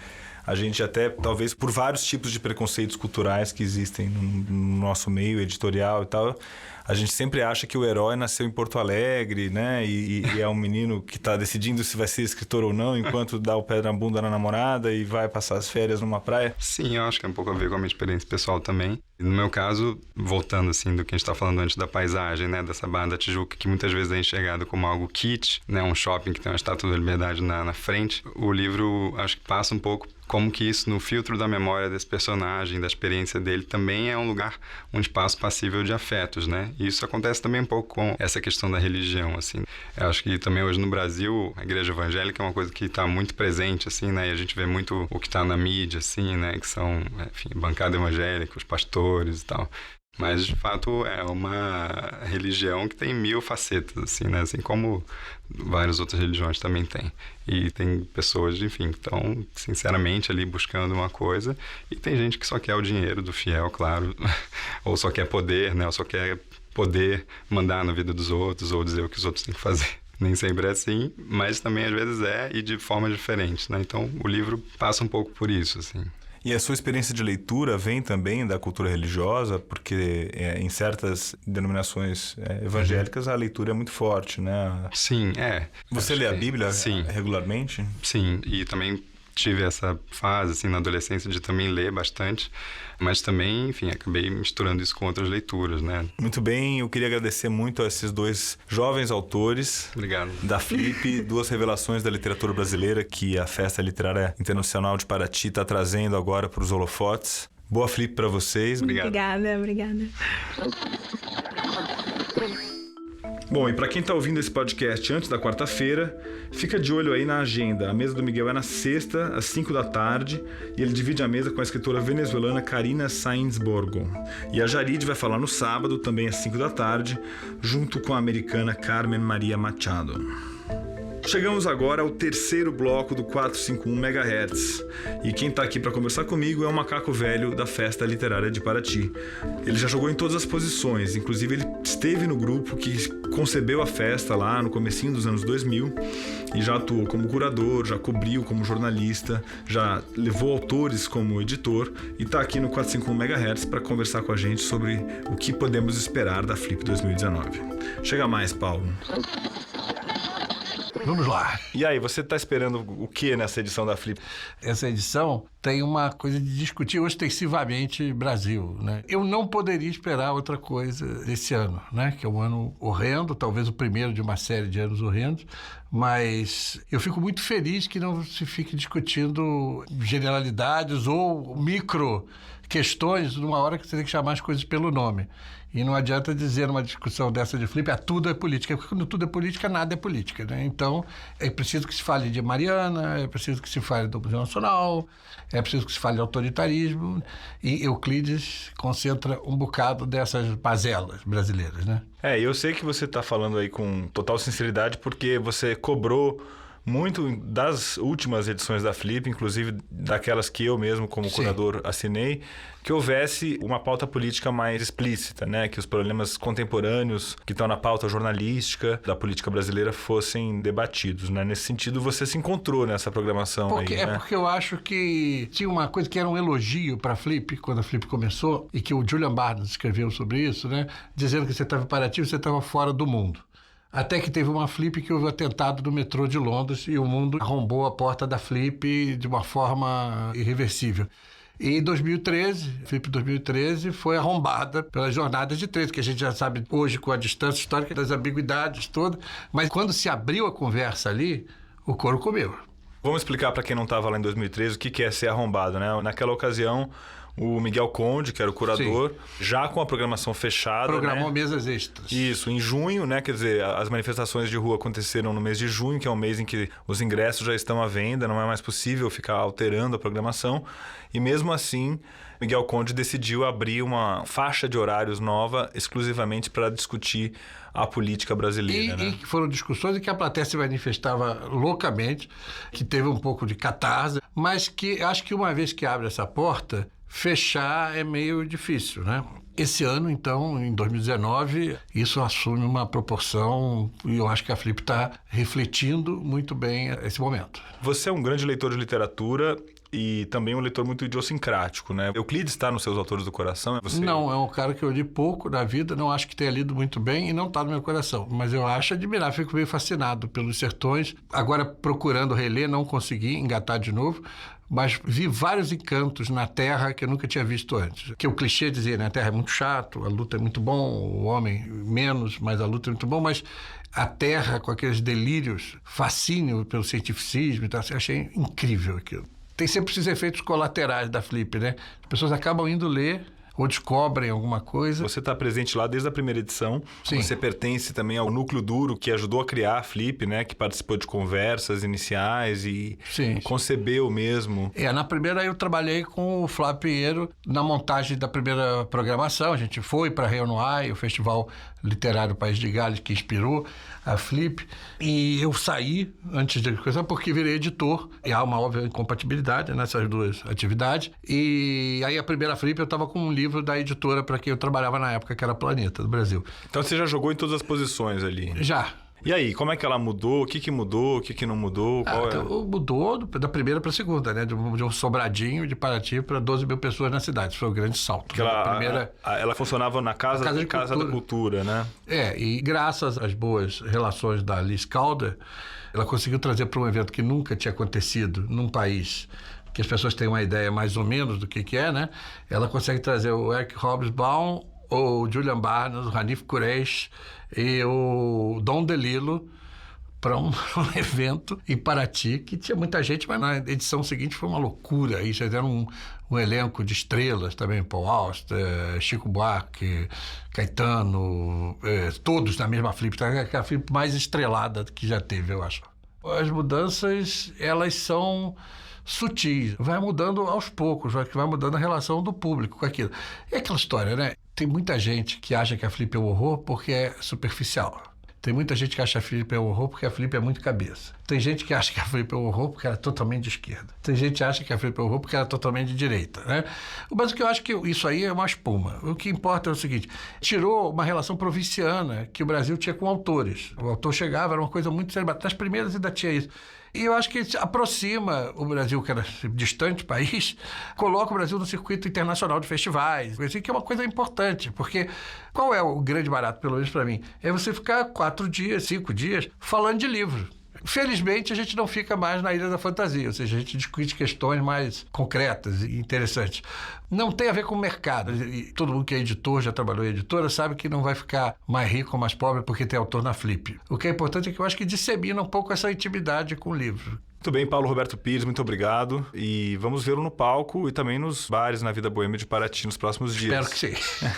A gente até, talvez por vários tipos de preconceitos culturais que existem no nosso meio editorial e tal, a gente sempre acha que o herói nasceu em Porto Alegre, né? E é um menino que está decidindo se vai ser escritor ou não, enquanto dá o pé na bunda na namorada e vai passar as férias numa praia. Sim, eu acho que é um pouco a ver com a minha experiência pessoal também. E no meu caso, voltando assim do que a gente está falando antes da paisagem, né? Dessa Barra da Tijuca, que muitas vezes é enxergado como algo kitsch, né? Um shopping que tem uma estátua da Liberdade na frente. O livro, acho que passa um pouco como que isso, no filtro da memória desse personagem, da experiência dele, também é um lugar, um espaço passível de afetos, né? E isso acontece também um pouco com essa questão da religião, assim. Eu acho que também hoje no Brasil, a igreja evangélica é uma coisa que está muito presente, assim, né? E a gente vê muito o que está na mídia, assim, né? Que são, enfim, bancada evangélica, os pastores e tal. Mas, de fato, é uma religião que tem 1000 facetas, assim, né? Assim como várias outras religiões também têm. E tem pessoas, enfim, que estão, sinceramente, ali buscando uma coisa. E tem gente que só quer o dinheiro do fiel, claro. Ou só quer poder, né? Ou só quer poder mandar na vida dos outros ou dizer o que os outros têm que fazer. Nem sempre é assim, mas também, às vezes, é e de forma diferente, né? Então, o livro passa um pouco por isso, assim. E a sua experiência de leitura vem também da cultura religiosa, porque em certas denominações evangélicas a leitura é muito forte, né? Sim, Você lê a Bíblia sim. regularmente? Sim, e também tive essa fase, assim, na adolescência de também ler bastante, mas também, enfim, acabei misturando isso com outras leituras, né? Muito bem, eu queria agradecer muito a esses dois jovens autores. Obrigado. Da Flip, 2 revelações da literatura brasileira que a Festa Literária Internacional de Paraty está trazendo agora para os holofotes. Boa Flip para vocês. Obrigado. Obrigada. Bom, e para quem está ouvindo esse podcast antes da quarta-feira, fica de olho aí na agenda. A mesa do Miguel é na sexta, às 5 da tarde, e ele divide a mesa com a escritora venezuelana Karina Sáenz Borgo. E a Jarid vai falar no sábado, também às 5 da tarde, junto com a americana Carmen Maria Machado. Chegamos agora ao terceiro bloco do 451 MHz. E quem está aqui para conversar comigo é o macaco velho da Festa Literária de Paraty. Ele já jogou em todas as posições, inclusive ele esteve no grupo que concebeu a festa lá no comecinho dos anos 2000 e já atuou como curador, já cobriu como jornalista, já levou autores como editor e está aqui no 451 MHz para conversar com a gente sobre o que podemos esperar da Flip 2019. Chega mais, Paulo. Vamos lá. E aí, você está esperando o que nessa edição da Flip? Essa edição tem uma coisa de discutir ostensivamente Brasil, né? Eu não poderia esperar outra coisa desse ano, né? Que é um ano horrendo, talvez o primeiro de uma série de anos horrendos, mas eu fico muito feliz que não se fique discutindo generalidades ou micro questões numa hora que você tem que chamar as coisas pelo nome. E não adianta dizer numa discussão dessa de Flip, tudo é política, porque quando tudo é política, nada é política, né? Então, é preciso que se fale de Mariana, é preciso que se fale do Museu Nacional, é preciso que se fale de autoritarismo, e Euclides concentra um bocado dessas mazelas brasileiras, né? Eu sei que você está falando aí com total sinceridade, porque você cobrou muito das últimas edições da Flip, inclusive daquelas que eu mesmo, como curador, assinei, que houvesse uma pauta política mais explícita, né? Que os problemas contemporâneos que estão na pauta jornalística da política brasileira fossem debatidos, né? Nesse sentido, você se encontrou nessa programação aí, né? Porque eu acho que tinha uma coisa que era um elogio para a Flip, quando a Flip começou, e que o Julian Barnes escreveu sobre isso, né? Dizendo que você estava em Paraty, você estava fora do mundo. Até que teve uma Flip que houve um atentado no metrô de Londres e o mundo arrombou a porta da Flip de uma forma irreversível. E em 2013, Flip 2013, foi arrombada pelas jornadas de 13, que a gente já sabe hoje com a distância histórica das ambiguidades todas, mas quando se abriu a conversa ali, o couro comeu. Vamos explicar para quem não estava lá em 2013 o que é ser arrombado, né? Naquela ocasião, o Miguel Conde, que era o curador, já com a programação fechada, programou, né? Mesas extras. Isso, em junho, né? Quer dizer, as manifestações de rua aconteceram no mês de junho, que é um mês em que os ingressos já estão à venda, não é mais possível ficar alterando a programação. E mesmo assim, Miguel Conde decidiu abrir uma faixa de horários nova exclusivamente para discutir a política brasileira, né? E foram discussões em que a plateia se manifestava loucamente, que teve um pouco de catarse, mas que acho que uma vez que abre essa porta, fechar é meio difícil, né? Esse ano, então, em 2019, isso assume uma proporção e eu acho que a Flip está refletindo muito bem esse momento. Você é um grande leitor de literatura e também um leitor muito idiosincrático, né? Euclides está nos seus autores do coração? Não, é um cara que eu li pouco na vida, não acho que tenha lido muito bem e não está no meu coração. Mas eu acho admirável, fico meio fascinado pelos sertões. Agora, procurando reler, não consegui engatar de novo, mas vi vários encantos na Terra que eu nunca tinha visto antes. Que o clichê dizia, né? A Terra é muito chato, a luta é muito bom, o homem menos, mas a luta é muito bom, mas a Terra com aqueles delírios, fascínio pelo cientificismo e tal, eu achei incrível aquilo. Tem sempre esses efeitos colaterais da Flip, né? As pessoas acabam indo ler ou descobrem alguma coisa. Você está presente lá desde a primeira edição. Sim. Você pertence também ao núcleo duro que ajudou a criar a Flip, né? Que participou de conversas iniciais e concebeu mesmo. Na primeira eu trabalhei com o Flávio Pinheiro na montagem da primeira programação. A gente foi para Renoir, o Festival Literário País de Gales, que inspirou a Flip. E eu saí antes de coisa porque virei editor. E há uma óbvia incompatibilidade nessas duas atividades. E aí a primeira Flip eu estava com um livro da editora para quem eu trabalhava na época, que era Planeta, do Brasil. Então você já jogou em todas as posições ali? Já. E aí, como é que ela mudou? O que mudou? O que não mudou? Mudou da primeira para a segunda, né? De um sobradinho de Paraty para 12 mil pessoas na cidade. Isso foi um grande salto. Ela funcionava na Casa da Cultura, né? E graças às boas relações da Liz Calder, ela conseguiu trazer para um evento que nunca tinha acontecido num país que as pessoas têm uma ideia mais ou menos do que é, né? Ela consegue trazer o Eric Hobsbawm, o Julian Barnes, o Hanif Kureish e o Dom DeLillo para um evento em Paraty, que tinha muita gente, mas na edição seguinte foi uma loucura. Aí vocês deram um elenco de estrelas também, Paul Auster, Chico Buarque, Caetano, todos na mesma Flip, que é a Flip mais estrelada que já teve, eu acho. As mudanças, elas são sutis, vai mudando aos poucos, vai mudando a relação do público com aquilo. É aquela história, né? Tem muita gente que acha que a Flip é um horror porque é superficial. Tem muita gente que acha a Flip é um horror porque a Flip é muito cabeça. Tem gente que acha que a Flip é um horror porque ela é totalmente de esquerda. Tem gente que acha que a Flip é um horror porque ela é totalmente de direita, né? Mas o que eu acho que isso aí é uma espuma. O que importa é o seguinte, tirou uma relação provinciana que o Brasil tinha com autores. O autor chegava, era uma coisa muito séria. Das primeiras ainda tinha isso. E eu acho que aproxima o Brasil, que era um distante país, coloca o Brasil no circuito internacional de festivais, que é uma coisa importante, porque qual é o grande barato, pelo menos para mim? É você ficar 4 dias, 5 dias falando de livro. Felizmente, a gente não fica mais na Ilha da Fantasia, ou seja, a gente discute questões mais concretas e interessantes. Não tem a ver com o mercado. E todo mundo que é editor, já trabalhou em editora, sabe que não vai ficar mais rico ou mais pobre porque tem autor na Flip. O que é importante é que eu acho que dissemina um pouco essa intimidade com o livro. Muito bem, Paulo Roberto Pires, muito obrigado. E vamos vê-lo no palco e também nos bares na Vida Boêmia de Paraty nos próximos dias. Espero que sim.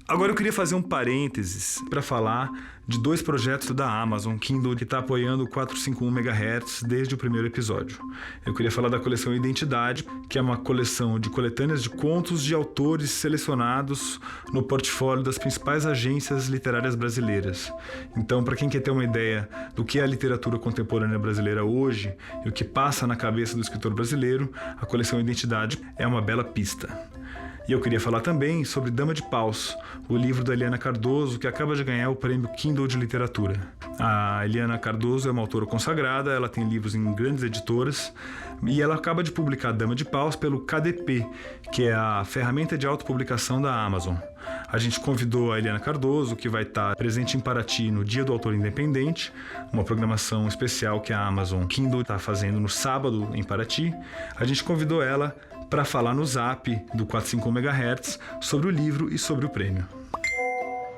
Agora eu queria fazer um parênteses para falar de 2 projetos da Amazon Kindle que está apoiando o 451 MHz desde o primeiro episódio. Eu queria falar da coleção Identidade, que é uma coleção de coletâneas de contos de autores selecionados no portfólio das principais agências literárias brasileiras. Então, para quem quer ter uma ideia do que é a literatura contemporânea brasileira hoje e o que passa na cabeça do escritor brasileiro, a coleção Identidade é uma bela pista. E eu queria falar também sobre Dama de Paus, o livro da Eliana Cardoso, que acaba de ganhar o prêmio Kindle de Literatura. A Eliana Cardoso é uma autora consagrada, ela tem livros em grandes editoras, e ela acaba de publicar Dama de Paus pelo KDP, que é a ferramenta de autopublicação da Amazon. A gente convidou a Eliana Cardoso, que vai estar presente em Paraty no Dia do Autor Independente, uma programação especial que a Amazon Kindle está fazendo no sábado em Paraty. A gente convidou ela para falar no Zap do 451 MHz sobre o livro e sobre o prêmio.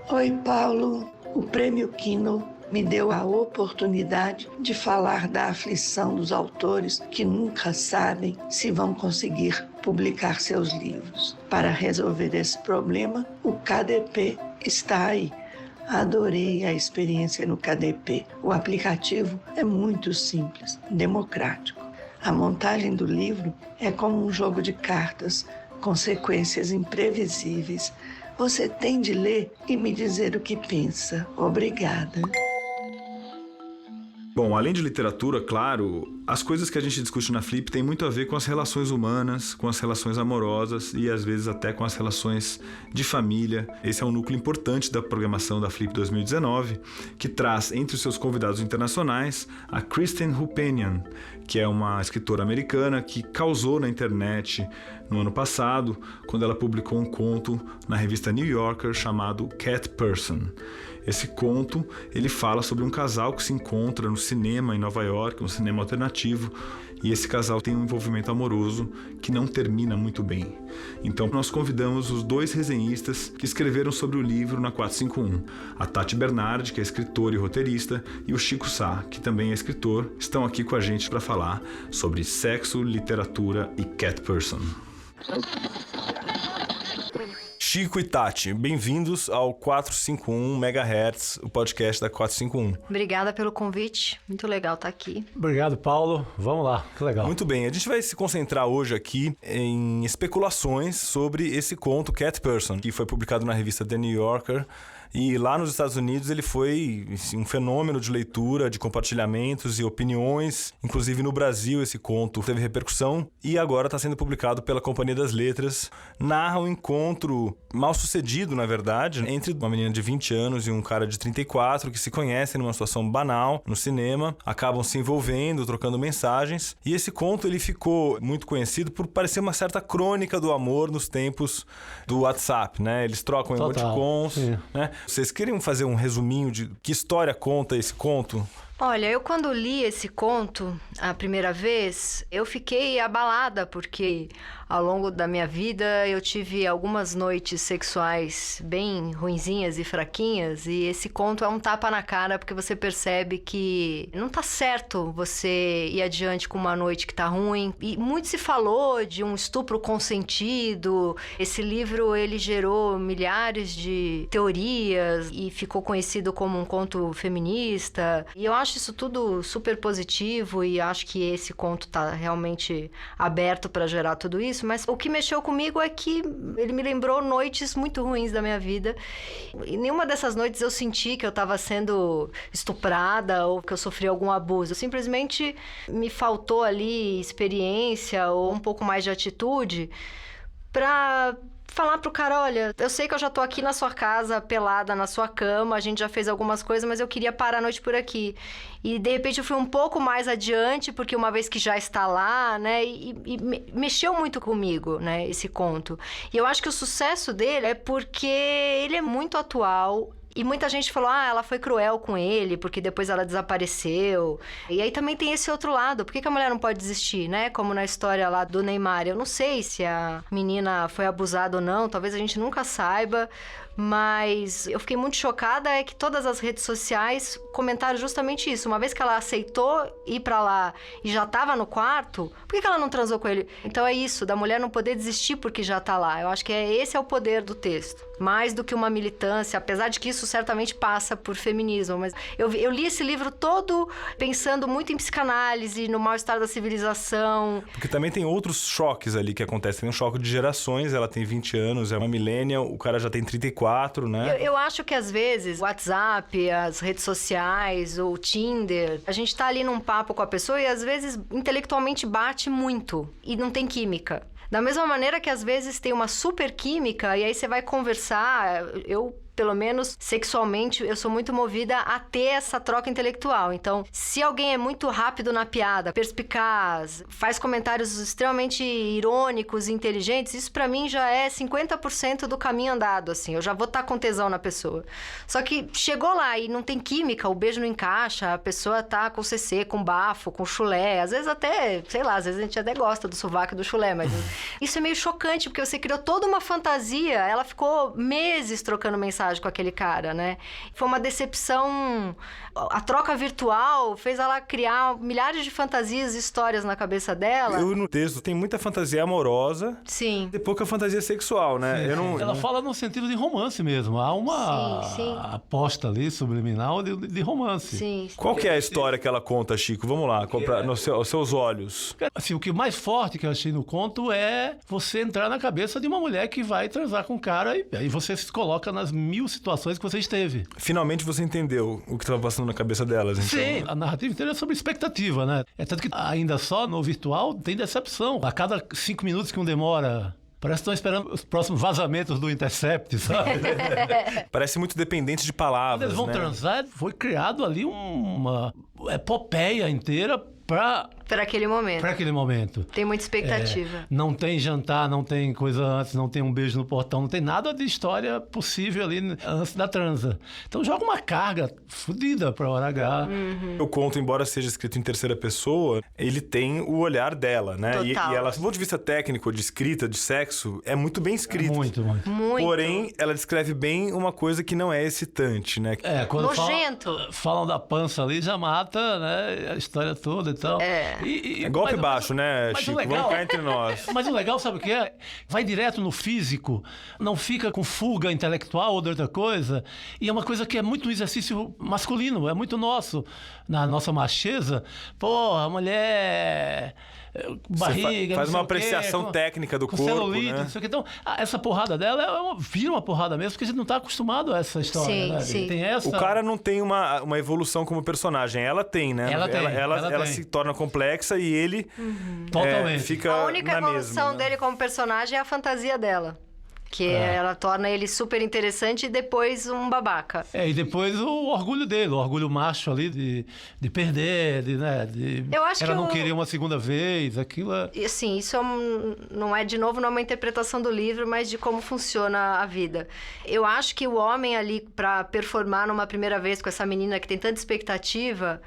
Oi, Paulo. O prêmio Kindle me deu a oportunidade de falar da aflição dos autores que nunca sabem se vão conseguir publicar seus livros. Para resolver esse problema, o KDP está aí. Adorei a experiência no KDP. O aplicativo é muito simples, democrático. A montagem do livro é como um jogo de cartas, com sequências imprevisíveis. Você tem de ler e me dizer o que pensa. Obrigada. Bom, além de literatura, claro, as coisas que a gente discute na Flip tem muito a ver com as relações humanas, com as relações amorosas e às vezes até com as relações de família. Esse é um núcleo importante da programação da Flip 2019, que traz entre os seus convidados internacionais a Kristen Hupenian, que é uma escritora americana que causou na internet no ano passado, quando ela publicou um conto na revista New Yorker chamado Cat Person. Esse conto, ele fala sobre um casal que se encontra no cinema em Nova York, um cinema alternativo, e esse casal tem um envolvimento amoroso que não termina muito bem. Então nós convidamos os 2 resenhistas que escreveram sobre o livro na 451. A Tati Bernardi, que é escritora e roteirista, e o Chico Sá, que também é escritor, estão aqui com a gente para falar sobre sexo, literatura e Cat Person. Chico e Tati, bem-vindos ao 451 MHz, o podcast da 451. Obrigada pelo convite, muito legal estar aqui. Obrigado, Paulo. Vamos lá, que legal. Muito bem, a gente vai se concentrar hoje aqui em especulações sobre esse conto Cat Person, que foi publicado na revista The New Yorker. E lá nos Estados Unidos ele foi um fenômeno de leitura, de compartilhamentos e opiniões. Inclusive no Brasil esse conto teve repercussão e agora está sendo publicado pela Companhia das Letras. Narra um encontro mal sucedido, na verdade, entre uma menina de 20 anos e um cara de 34 que se conhecem numa situação banal no cinema, acabam se envolvendo, trocando mensagens. E esse conto ele ficou muito conhecido por parecer uma certa crônica do amor nos tempos do WhatsApp, né? Eles trocam emoticons, né? Vocês queriam fazer um resuminho de que história conta esse conto? Olha, eu quando li esse conto a primeira vez, eu fiquei abalada porque ao longo da minha vida eu tive algumas noites sexuais bem ruinzinhas e fraquinhas e esse conto é um tapa na cara porque você percebe que não tá certo você ir adiante com uma noite que tá ruim. E muito se falou de um estupro consentido. Esse livro, ele gerou milhares de teorias e ficou conhecido como um conto feminista. E eu acho acho isso tudo super positivo e acho que esse conto tá realmente aberto para gerar tudo isso, mas o que mexeu comigo é que ele me lembrou noites muito ruins da minha vida. E nenhuma dessas noites eu senti que eu estava sendo estuprada ou que eu sofri algum abuso. Simplesmente me faltou ali experiência ou um pouco mais de atitude para falar pro cara, olha, eu sei que eu já tô aqui na sua casa, pelada na sua cama, a gente já fez algumas coisas, mas eu queria parar a noite por aqui. E, de repente, eu fui um pouco mais adiante, porque uma vez que já está lá, né, e mexeu muito comigo, né, esse conto. E eu acho que o sucesso dele é porque ele é muito atual. E muita gente falou, ela foi cruel com ele, porque depois ela desapareceu. E aí também tem esse outro lado, por que a mulher não pode desistir, né? Como na história lá do Neymar. Eu não sei se a menina foi abusada ou não, talvez a gente nunca saiba. Mas eu fiquei muito chocada é que todas as redes sociais comentaram justamente isso. Uma vez que ela aceitou ir pra lá e já tava no quarto, por que ela não transou com ele? Então é isso, da mulher não poder desistir porque já tá lá. Eu acho que esse é o poder do texto. Mais do que uma militância, apesar de que isso certamente passa por feminismo. Mas eu li esse livro todo pensando muito em psicanálise, no mal-estar da civilização. Porque também tem outros choques ali que acontecem. Tem um choque de gerações, ela tem 20 anos, é uma millennial, o cara já tem 34, né? Eu acho que às vezes o WhatsApp, as redes sociais, o Tinder, a gente tá ali num papo com a pessoa e às vezes intelectualmente bate muito e não tem química. Da mesma maneira que às vezes tem uma super química e aí você vai conversar, pelo menos sexualmente, eu sou muito movida a ter essa troca intelectual. Então, se alguém é muito rápido na piada, perspicaz, faz comentários extremamente irônicos e inteligentes, isso pra mim já é 50% do caminho andado, assim. Eu já vou estar com tesão na pessoa. Só que chegou lá e não tem química, o beijo não encaixa, a pessoa tá com CC, com bafo, com chulé. Às vezes até, sei lá, às vezes a gente até gosta do sovaco e do chulé, mas isso é meio chocante, porque você criou toda uma fantasia, ela ficou meses trocando mensagem com aquele cara, né? Foi uma decepção. A troca virtual fez ela criar milhares de fantasias e histórias na cabeça dela. No texto tem muita fantasia amorosa. Sim. E pouca fantasia sexual, né? Ela fala no sentido de romance mesmo. Há uma aposta ali subliminal de romance. Sim. Qual que é a história que ela conta, Chico? Vamos lá, aos seus olhos. Assim, o que mais forte que eu achei no conto é você entrar na cabeça de uma mulher que vai transar com um cara e aí você se coloca nas 1000 situações que você esteve. Finalmente você entendeu o que estava passando na cabeça delas, então. Sim, a narrativa inteira é sobre expectativa, né? É tanto que ainda só no virtual tem decepção. A cada 5 minutos que um demora... Parece que estão esperando os próximos vazamentos do Intercept, sabe? Parece muito dependente de palavras, Quando eles vão transar, foi criado ali uma epopeia inteira para aquele momento. Para aquele momento. Tem muita expectativa. Não tem jantar, não tem coisa antes, não tem um beijo no portão, não tem nada de história possível ali antes da transa. Então joga uma carga fodida pra hora H. O conto, embora seja escrito em terceira pessoa, ele tem o olhar dela, né? E ela, do ponto de vista técnico, de escrita, de sexo, é muito bem escrito. Muito. Porém, ela descreve bem uma coisa que não é excitante, né? Quando nojento. Falam da pança ali, já mata, né? A história toda e tal. É golpe baixo, né, Chico? Vamos cá entre nós. Mas o legal, sabe o que é? Vai direto no físico, não fica com fuga intelectual ou de outra coisa. E é uma coisa que é muito um exercício masculino, é muito nosso. Na nossa macheza, a mulher... barriga, faz uma apreciação técnica do corpo, celulite, né? Não sei o que. Então, essa porrada dela vira uma porrada mesmo, porque a gente não tá acostumado a essa história, né? Sim. Tem essa... O cara não tem uma evolução como personagem, ela tem, né? Ela se torna complexa e ele Totalmente. Fica A única na evolução mesma, né? dele como personagem é a fantasia dela. Que ela torna ele super interessante e depois um babaca. E depois o orgulho dele, o orgulho macho ali de perder, Eu acho ela que não queria uma segunda vez, aquilo... E assim, isso não é, de novo, não é uma interpretação do livro, mas de como funciona a vida. Eu acho que o homem ali, pra performar numa primeira vez com essa menina que tem tanta expectativa,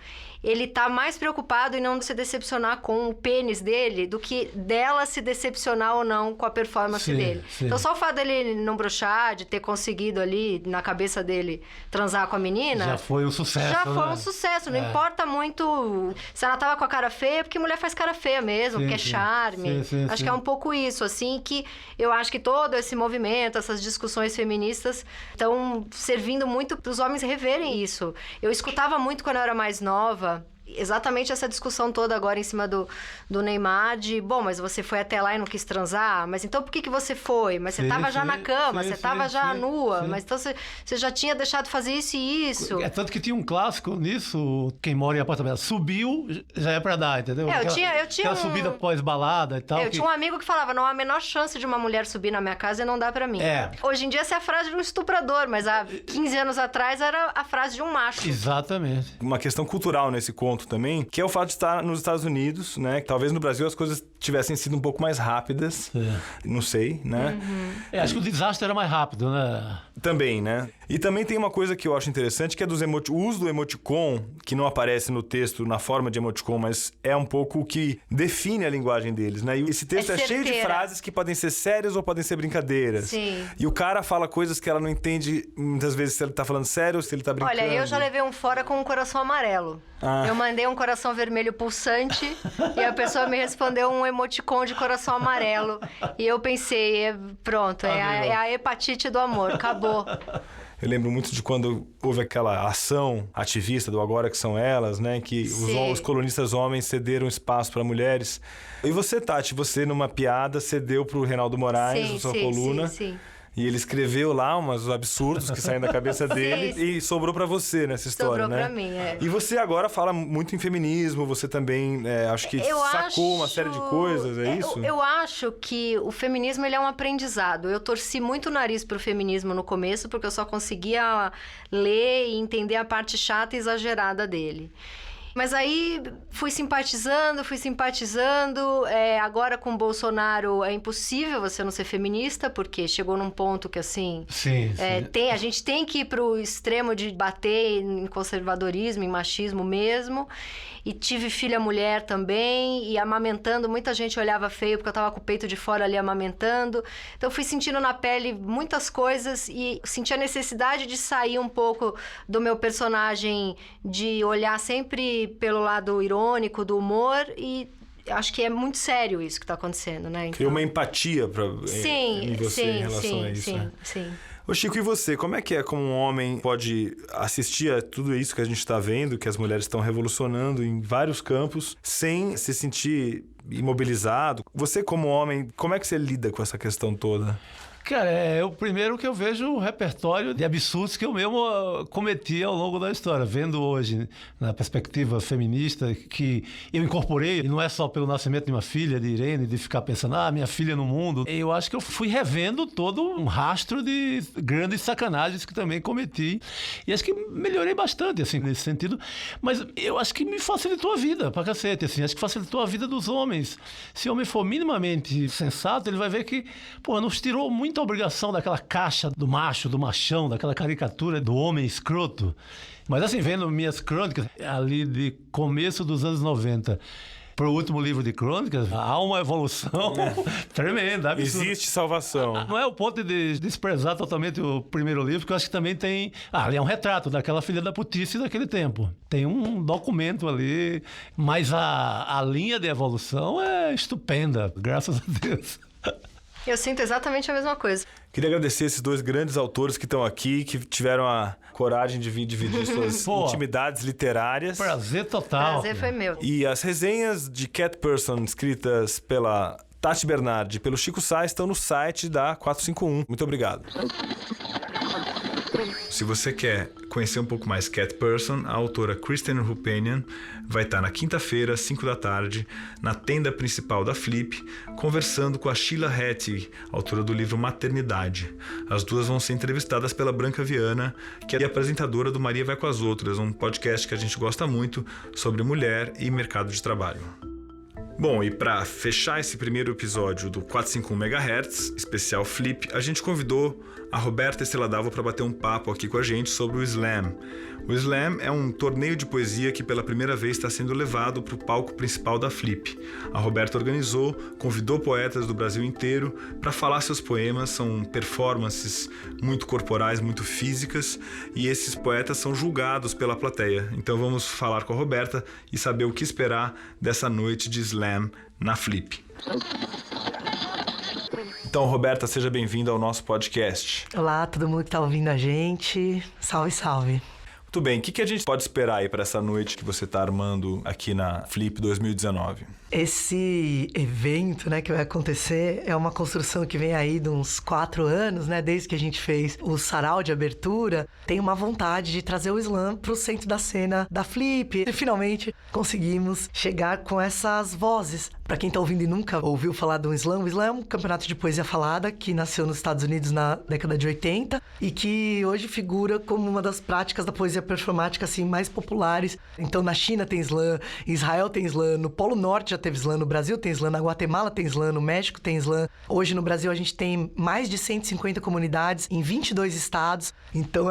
ele tá mais preocupado em não se decepcionar com o pênis dele do que dela se decepcionar ou não com a performance dele. Sim. Então, só o fato dele não broxar, de ter conseguido ali, na cabeça dele, transar com a menina... Já foi um sucesso, Já né? foi um sucesso. Não importa muito se ela tava com a cara feia, porque mulher faz cara feia mesmo, porque é charme. Acho que é um pouco isso, assim, que eu acho que todo esse movimento, essas discussões feministas estão servindo muito para os homens reverem isso. Eu escutava muito quando eu era mais nova, exatamente essa discussão toda agora em cima do Neymar, de, bom, mas você foi até lá e não quis transar, mas então por que você foi? Mas você tava já na cama, você tava já nua, mas então você já tinha deixado de fazer isso e isso. É tanto que tinha um clássico nisso, quem mora em apartamento, subiu, já é pra dar, entendeu? Eu tinha aquela subida pós-balada e tal. Eu tinha um amigo que falava, não há a menor chance de uma mulher subir na minha casa e não dá pra mim. Hoje em dia essa é a frase de um estuprador, mas há 15 anos atrás era a frase de um macho. Exatamente. Uma questão cultural nesse conto também, que é o fato de estar nos Estados Unidos, né? Talvez no Brasil as coisas tivessem sido um pouco mais rápidas. Não sei, né? Acho que o desastre era mais rápido, né? Também, né? E também tem uma coisa que eu acho interessante, que é o uso do emoticon, que não aparece no texto na forma de emoticon, mas é um pouco o que define a linguagem deles, né? E esse texto é cheio de frases que podem ser sérias ou podem ser brincadeiras. Sim. E o cara fala coisas que ela não entende, muitas vezes, se ele tá falando sério ou se ele tá brincando. Olha, eu já levei um fora com um coração amarelo. Eu mandei um coração vermelho pulsante e a pessoa me respondeu um emoticon de coração amarelo. E eu pensei, pronto, é a hepatite do amor, acabou. Eu lembro muito de quando houve aquela ação ativista do Agora Que São Elas, né? Que os colunistas homens cederam espaço para mulheres. E você, Tati, você numa piada cedeu pro Reinaldo Moraes, na sua coluna. Sim. E ele escreveu lá uns absurdos que saem da cabeça dele e sobrou pra você nessa história, sobrou né? Pra mim, E você agora fala muito em feminismo, você também, acho que sacou uma série de coisas, é isso? Eu acho que o feminismo ele é um aprendizado. Eu torci muito o nariz pro feminismo no começo, porque eu só conseguia ler e entender a parte chata e exagerada dele. Mas aí fui simpatizando. Agora com o Bolsonaro é impossível você não ser feminista, porque chegou num ponto que assim... a gente tem que ir pro extremo de bater em conservadorismo, em machismo mesmo. E tive filha mulher também, e amamentando, muita gente olhava feio porque eu tava com o peito de fora ali amamentando. Então fui sentindo na pele muitas coisas e senti a necessidade de sair um pouco do meu personagem, de olhar sempre pelo lado irônico do humor, e acho que é muito sério isso que está acontecendo, né? Então... Criou uma empatia em você em relação a isso, né? Sim. Ô Chico, e você? Como é que como um homem pode assistir a tudo isso que a gente está vendo, que as mulheres estão revolucionando em vários campos, sem se sentir imobilizado? Você como homem, como é que você lida com essa questão toda? Cara, o primeiro que eu vejo o repertório de absurdos que eu mesmo cometi ao longo da história. Vendo hoje, na perspectiva feminista, que eu incorporei, e não é só pelo nascimento de uma filha, de Irene, de ficar pensando, minha filha no mundo. Eu acho que eu fui revendo todo um rastro de grandes sacanagens que também cometi. E acho que melhorei bastante, assim, nesse sentido. Mas eu acho que me facilitou a vida, pra cacete, assim. Acho que facilitou a vida dos homens. Se o homem for minimamente sensato, ele vai ver que, nos tirou muita obrigação daquela caixa do macho, do machão, daquela caricatura do homem escroto. Mas assim, vendo minhas crônicas ali de começo dos anos 90 pro último livro de crônicas, há uma evolução tremenda, absurda. Existe salvação. Não é o ponto de desprezar totalmente o primeiro livro, porque eu acho que também tem... ali é um retrato daquela filha da putice daquele tempo. Tem um documento ali, mas a linha de evolução é estupenda, graças a Deus. Eu sinto exatamente a mesma coisa. Queria agradecer esses dois grandes autores que estão aqui, que tiveram a coragem de vir dividir suas intimidades literárias. Prazer total. Prazer foi meu. E as resenhas de Cat Person, escritas pela Tati Bernardi e pelo Chico Sá, estão no site da 451. Muito obrigado. Se você quer conhecer um pouco mais Cat Person, a autora Kristen Rupenian vai estar na quinta-feira, às 5 da tarde, na tenda principal da Flip, conversando com a Sheila Heti, autora do livro Maternidade. As duas vão ser entrevistadas pela Branca Viana, que é a apresentadora do Maria Vai com as Outras, um podcast que a gente gosta muito sobre mulher e mercado de trabalho. Bom, e para fechar esse primeiro episódio do 451 MHz, especial Flip, a gente convidou a Roberta Estrela Dalva para bater um papo aqui com a gente sobre o Slam, O Slam é um torneio de poesia que pela primeira vez está sendo levado para o palco principal da Flip. A Roberta organizou, convidou poetas do Brasil inteiro para falar seus poemas. São performances muito corporais, muito físicas, e esses poetas são julgados pela plateia. Então vamos falar com a Roberta e saber o que esperar dessa noite de Slam na Flip. Então, Roberta, seja bem-vinda ao nosso podcast. Olá, todo mundo que está ouvindo a gente. Salve, salve. Muito bem, o que a gente pode esperar aí para essa noite que você está armando aqui na Flip 2019? Esse evento, né, que vai acontecer é uma construção que vem aí de uns 4 anos, né, desde que a gente fez o sarau de abertura. Tem uma vontade de trazer o slam para o centro da cena da Flip. E finalmente conseguimos chegar com essas vozes. Para quem tá ouvindo e nunca ouviu falar do slam, o slam é um campeonato de poesia falada que nasceu nos Estados Unidos na década de 80 e que hoje figura como uma das práticas da poesia performática assim, mais populares. Então na China tem slam, em Israel tem slam, no Polo Norte já teve slam, no Brasil tem slam, na Guatemala tem slam, no México tem slam. Hoje no Brasil a gente tem mais de 150 comunidades em 22 estados. Então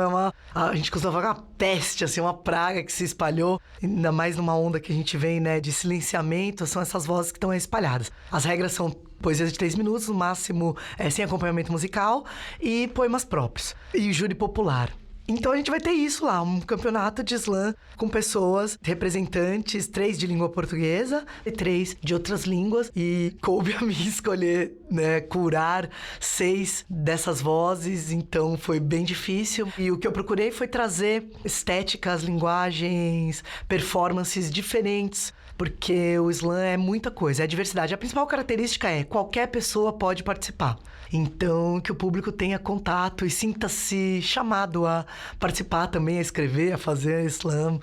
a gente costuma falar uma peste, assim, uma praga que se espalhou, ainda mais numa onda que a gente vem, né, de silenciamento, são essas vozes que estão espalhadas. As regras são poesias de 3 minutos, no máximo sem acompanhamento musical, e poemas próprios. E júri popular. Então a gente vai ter isso lá, um campeonato de slam com pessoas, representantes, 3 de língua portuguesa e 3 de outras línguas. E coube a mim escolher, né, curar 6 dessas vozes, então foi bem difícil. E o que eu procurei foi trazer estéticas, linguagens, performances diferentes. Porque o slam é muita coisa, é diversidade. A principal característica é qualquer pessoa pode participar. Então, que o público tenha contato e sinta-se chamado a participar também, a escrever, a fazer slam.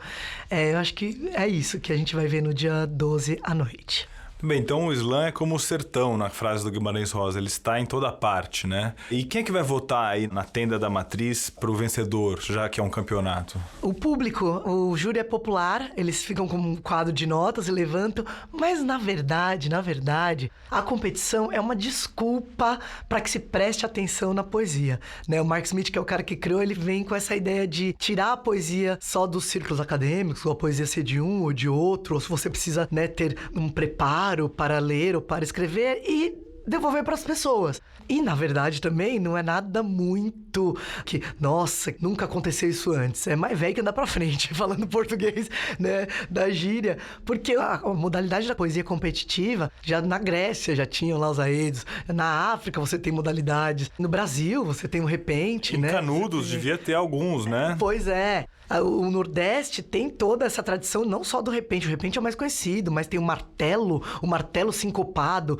Eu acho que é isso que a gente vai ver no dia 12 à noite. Bem, então o slam é como o sertão, na frase do Guimarães Rosa, ele está em toda parte, né? E quem é que vai votar aí na tenda da matriz para o vencedor, já que é um campeonato? O público, o júri é popular, eles ficam com um quadro de notas e levantam, mas na verdade, a competição é uma desculpa para que se preste atenção na poesia, né? O Mark Smith, que é o cara que criou, ele vem com essa ideia de tirar a poesia só dos círculos acadêmicos, ou a poesia ser de um ou de outro, ou se você precisa, né, ter um preparo para ler ou para escrever e devolver para as pessoas. E, na verdade, também não é nada muito que, nossa, nunca aconteceu isso antes. É mais velho que andar para frente, falando português, né, da gíria. Porque a modalidade da poesia competitiva, já na Grécia já tinham lá os aedos. Na África você tem modalidades. No Brasil você tem o repente, né? Em Canudos devia ter alguns, né? Pois é. O Nordeste tem toda essa tradição, não só do repente. O repente é o mais conhecido, mas tem o martelo sincopado.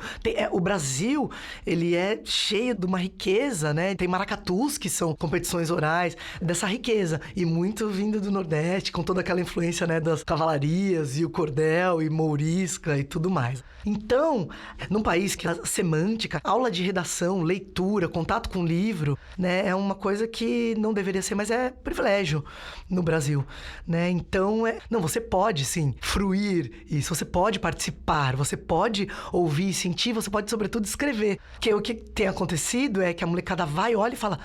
O Brasil, ele é cheio de uma riqueza, né? Tem maracatus, que são competições orais, dessa riqueza. E muito vindo do Nordeste, com toda aquela influência, né, das cavalarias e o cordel e mourisca e tudo mais. Então, num país que a semântica, aula de redação, leitura, contato com livro, né, é uma coisa que não deveria ser, mas é privilégio no Brasil, né? Então, você pode, sim, fruir isso, você pode participar, você pode ouvir, sentir, você pode, sobretudo, escrever. Porque o que tem acontecido é que a molecada vai, olha e fala,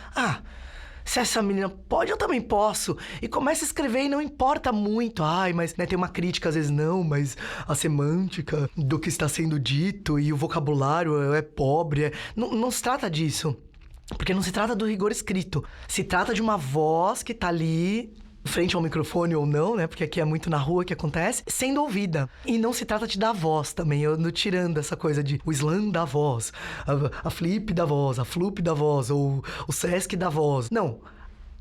se essa menina pode, eu também posso. E começa a escrever e não importa muito. Mas, né, tem uma crítica, às vezes não, mas a semântica do que está sendo dito e o vocabulário é pobre. Não se trata disso. Porque não se trata do rigor escrito. Se trata de uma voz que está ali, frente ao microfone ou não, né? Porque aqui é muito na rua que acontece, sendo ouvida. E não se trata de dar voz também. Eu ando tirando essa coisa de o slam da voz, a Flip da voz, a Flup da voz, ou o Sesc da voz. Não.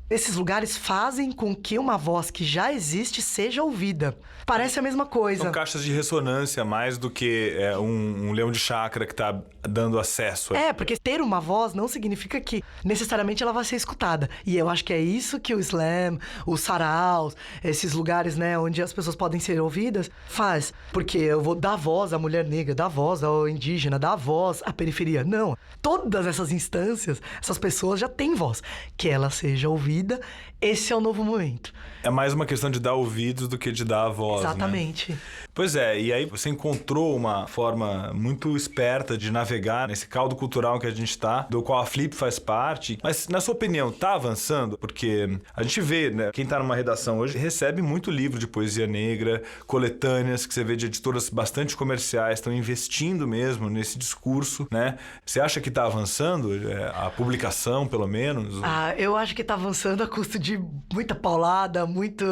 Esses lugares fazem com que uma voz que já existe seja ouvida. Parece a mesma coisa. São caixas de ressonância mais do que um leão de chácara que está dando acesso. Porque ter uma voz não significa que necessariamente ela vai ser escutada. E eu acho que é isso que o slam, os saraus, esses lugares, né, onde as pessoas podem ser ouvidas, faz. Porque eu vou dar voz à mulher negra, dar voz ao indígena, dar voz à periferia. Não. Todas essas instâncias, essas pessoas já têm voz. Que ela seja ouvida vida, esse é o novo momento. É mais uma questão de dar ouvidos do que de dar a voz, Exatamente. Né? Pois é, e aí você encontrou uma forma muito esperta de navegar nesse caldo cultural que a gente está, do qual a Flip faz parte. Mas, na sua opinião, tá avançando? Porque a gente vê, né? Quem tá numa redação hoje recebe muito livro de poesia negra, coletâneas, que você vê de editoras bastante comerciais, estão investindo mesmo nesse discurso, né? Você acha que tá avançando? A publicação, pelo menos? Eu acho que tá avançando a custo de muita paulada, muito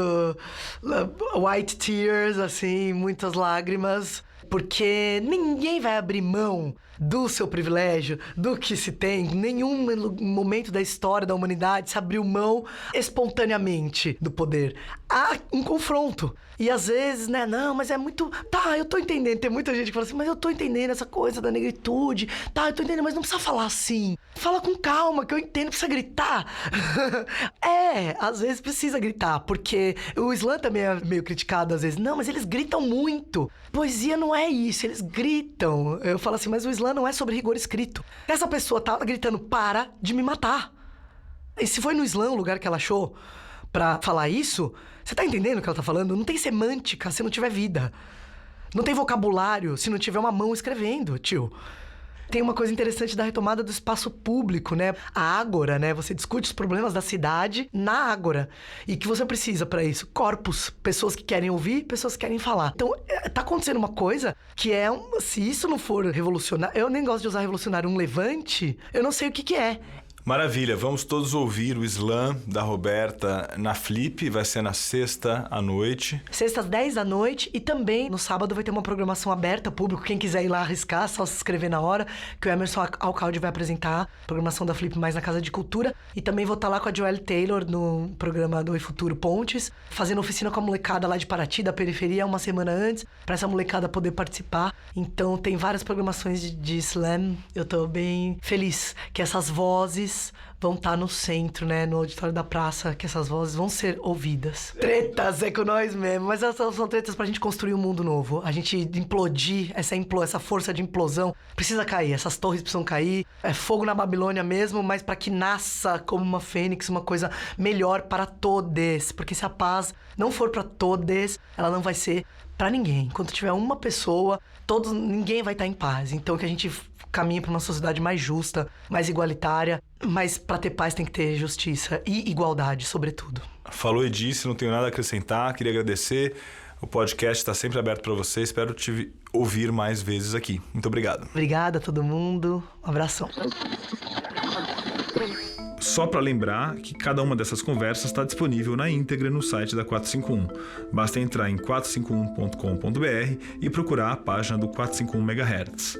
white tears, assim, muitas lágrimas, porque ninguém vai abrir mão do seu privilégio, do que se tem. Nenhum momento da história da humanidade se abriu mão espontaneamente do poder. Há um confronto. E às vezes, né, não, mas é muito... Tá, eu tô entendendo. Tem muita gente que fala assim, mas eu tô entendendo essa coisa da negritude. Tá, eu tô entendendo, mas não precisa falar assim. Fala com calma, que eu entendo, precisa gritar. Às vezes precisa gritar, porque o slam também é meio criticado às vezes. Não, mas eles gritam muito. Poesia não é isso, eles gritam. Eu falo assim, mas o slam não é sobre rigor escrito. Essa pessoa tá gritando, para de me matar. E se foi no slam o lugar que ela achou pra falar isso, você tá entendendo o que ela tá falando? Não tem semântica se não tiver vida. Não tem vocabulário se não tiver uma mão escrevendo, tio. Tem uma coisa interessante da retomada do espaço público, né? A ágora, né? Você discute os problemas da cidade na ágora. E que você precisa pra isso? Corpos. Pessoas que querem ouvir, pessoas que querem falar. Então, tá acontecendo uma coisa que é... Se isso não for revolucionário... Eu nem gosto de usar revolucionário. Um levante, eu não sei o que é. Maravilha, vamos todos ouvir o slam da Roberta na Flip, vai ser na sexta à noite. Sexta às 10 da noite e também no sábado vai ter uma programação aberta, público, quem quiser ir lá arriscar, só se inscrever na hora, que o Emerson Alcalde vai apresentar a programação da Flip mais na Casa de Cultura. E também vou estar lá com a Joelle Taylor no programa do Oi Futuro Pontes, fazendo oficina com a molecada lá de Paraty, da periferia, uma semana antes, pra essa molecada poder participar. Então tem várias programações de slam, eu tô bem feliz que essas vozes vão estar no centro, né? No auditório da praça, que essas vozes vão ser ouvidas. Tretas é com nós mesmo, mas elas são tretas pra gente construir um mundo novo. A gente implodir, essa força de implosão precisa cair, essas torres precisam cair. É fogo na Babilônia mesmo, mas pra que nasça como uma fênix, uma coisa melhor para todos. Porque se a paz não for pra todos, ela não vai ser pra ninguém. Enquanto tiver uma pessoa, ninguém vai estar em paz. Então que a gente caminhe para uma sociedade mais justa, mais igualitária, mas para ter paz tem que ter justiça e igualdade, sobretudo. Falou e disse, não tenho nada a acrescentar, queria agradecer. O podcast está sempre aberto para você, espero te ouvir mais vezes aqui. Muito obrigado. Obrigada a todo mundo, um abração. Só para lembrar que cada uma dessas conversas está disponível na íntegra no site da 451. Basta entrar em 451.com.br e procurar a página do 451 MHz.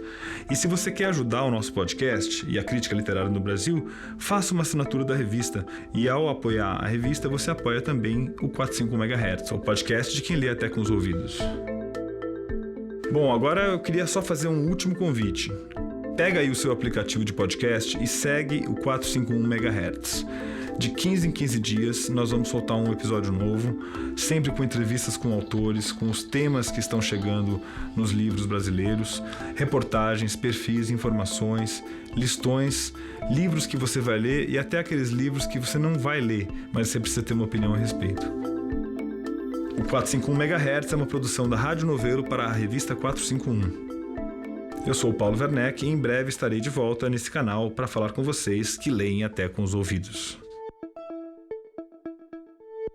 E se você quer ajudar o nosso podcast e a crítica literária no Brasil, faça uma assinatura da revista. E ao apoiar a revista, você apoia também o 451 MHz, o podcast de quem lê até com os ouvidos. Bom, agora eu queria só fazer um último convite. Pega aí o seu aplicativo de podcast e segue o 451 MHz. De 15 em 15 dias, nós vamos soltar um episódio novo, sempre com entrevistas com autores, com os temas que estão chegando nos livros brasileiros, reportagens, perfis, informações, listões, livros que você vai ler e até aqueles livros que você não vai ler, mas você precisa ter uma opinião a respeito. O 451 MHz é uma produção da Rádio Novelo para a revista 451. Eu sou o Paulo Werneck e em breve estarei de volta nesse canal para falar com vocês que leem até com os ouvidos.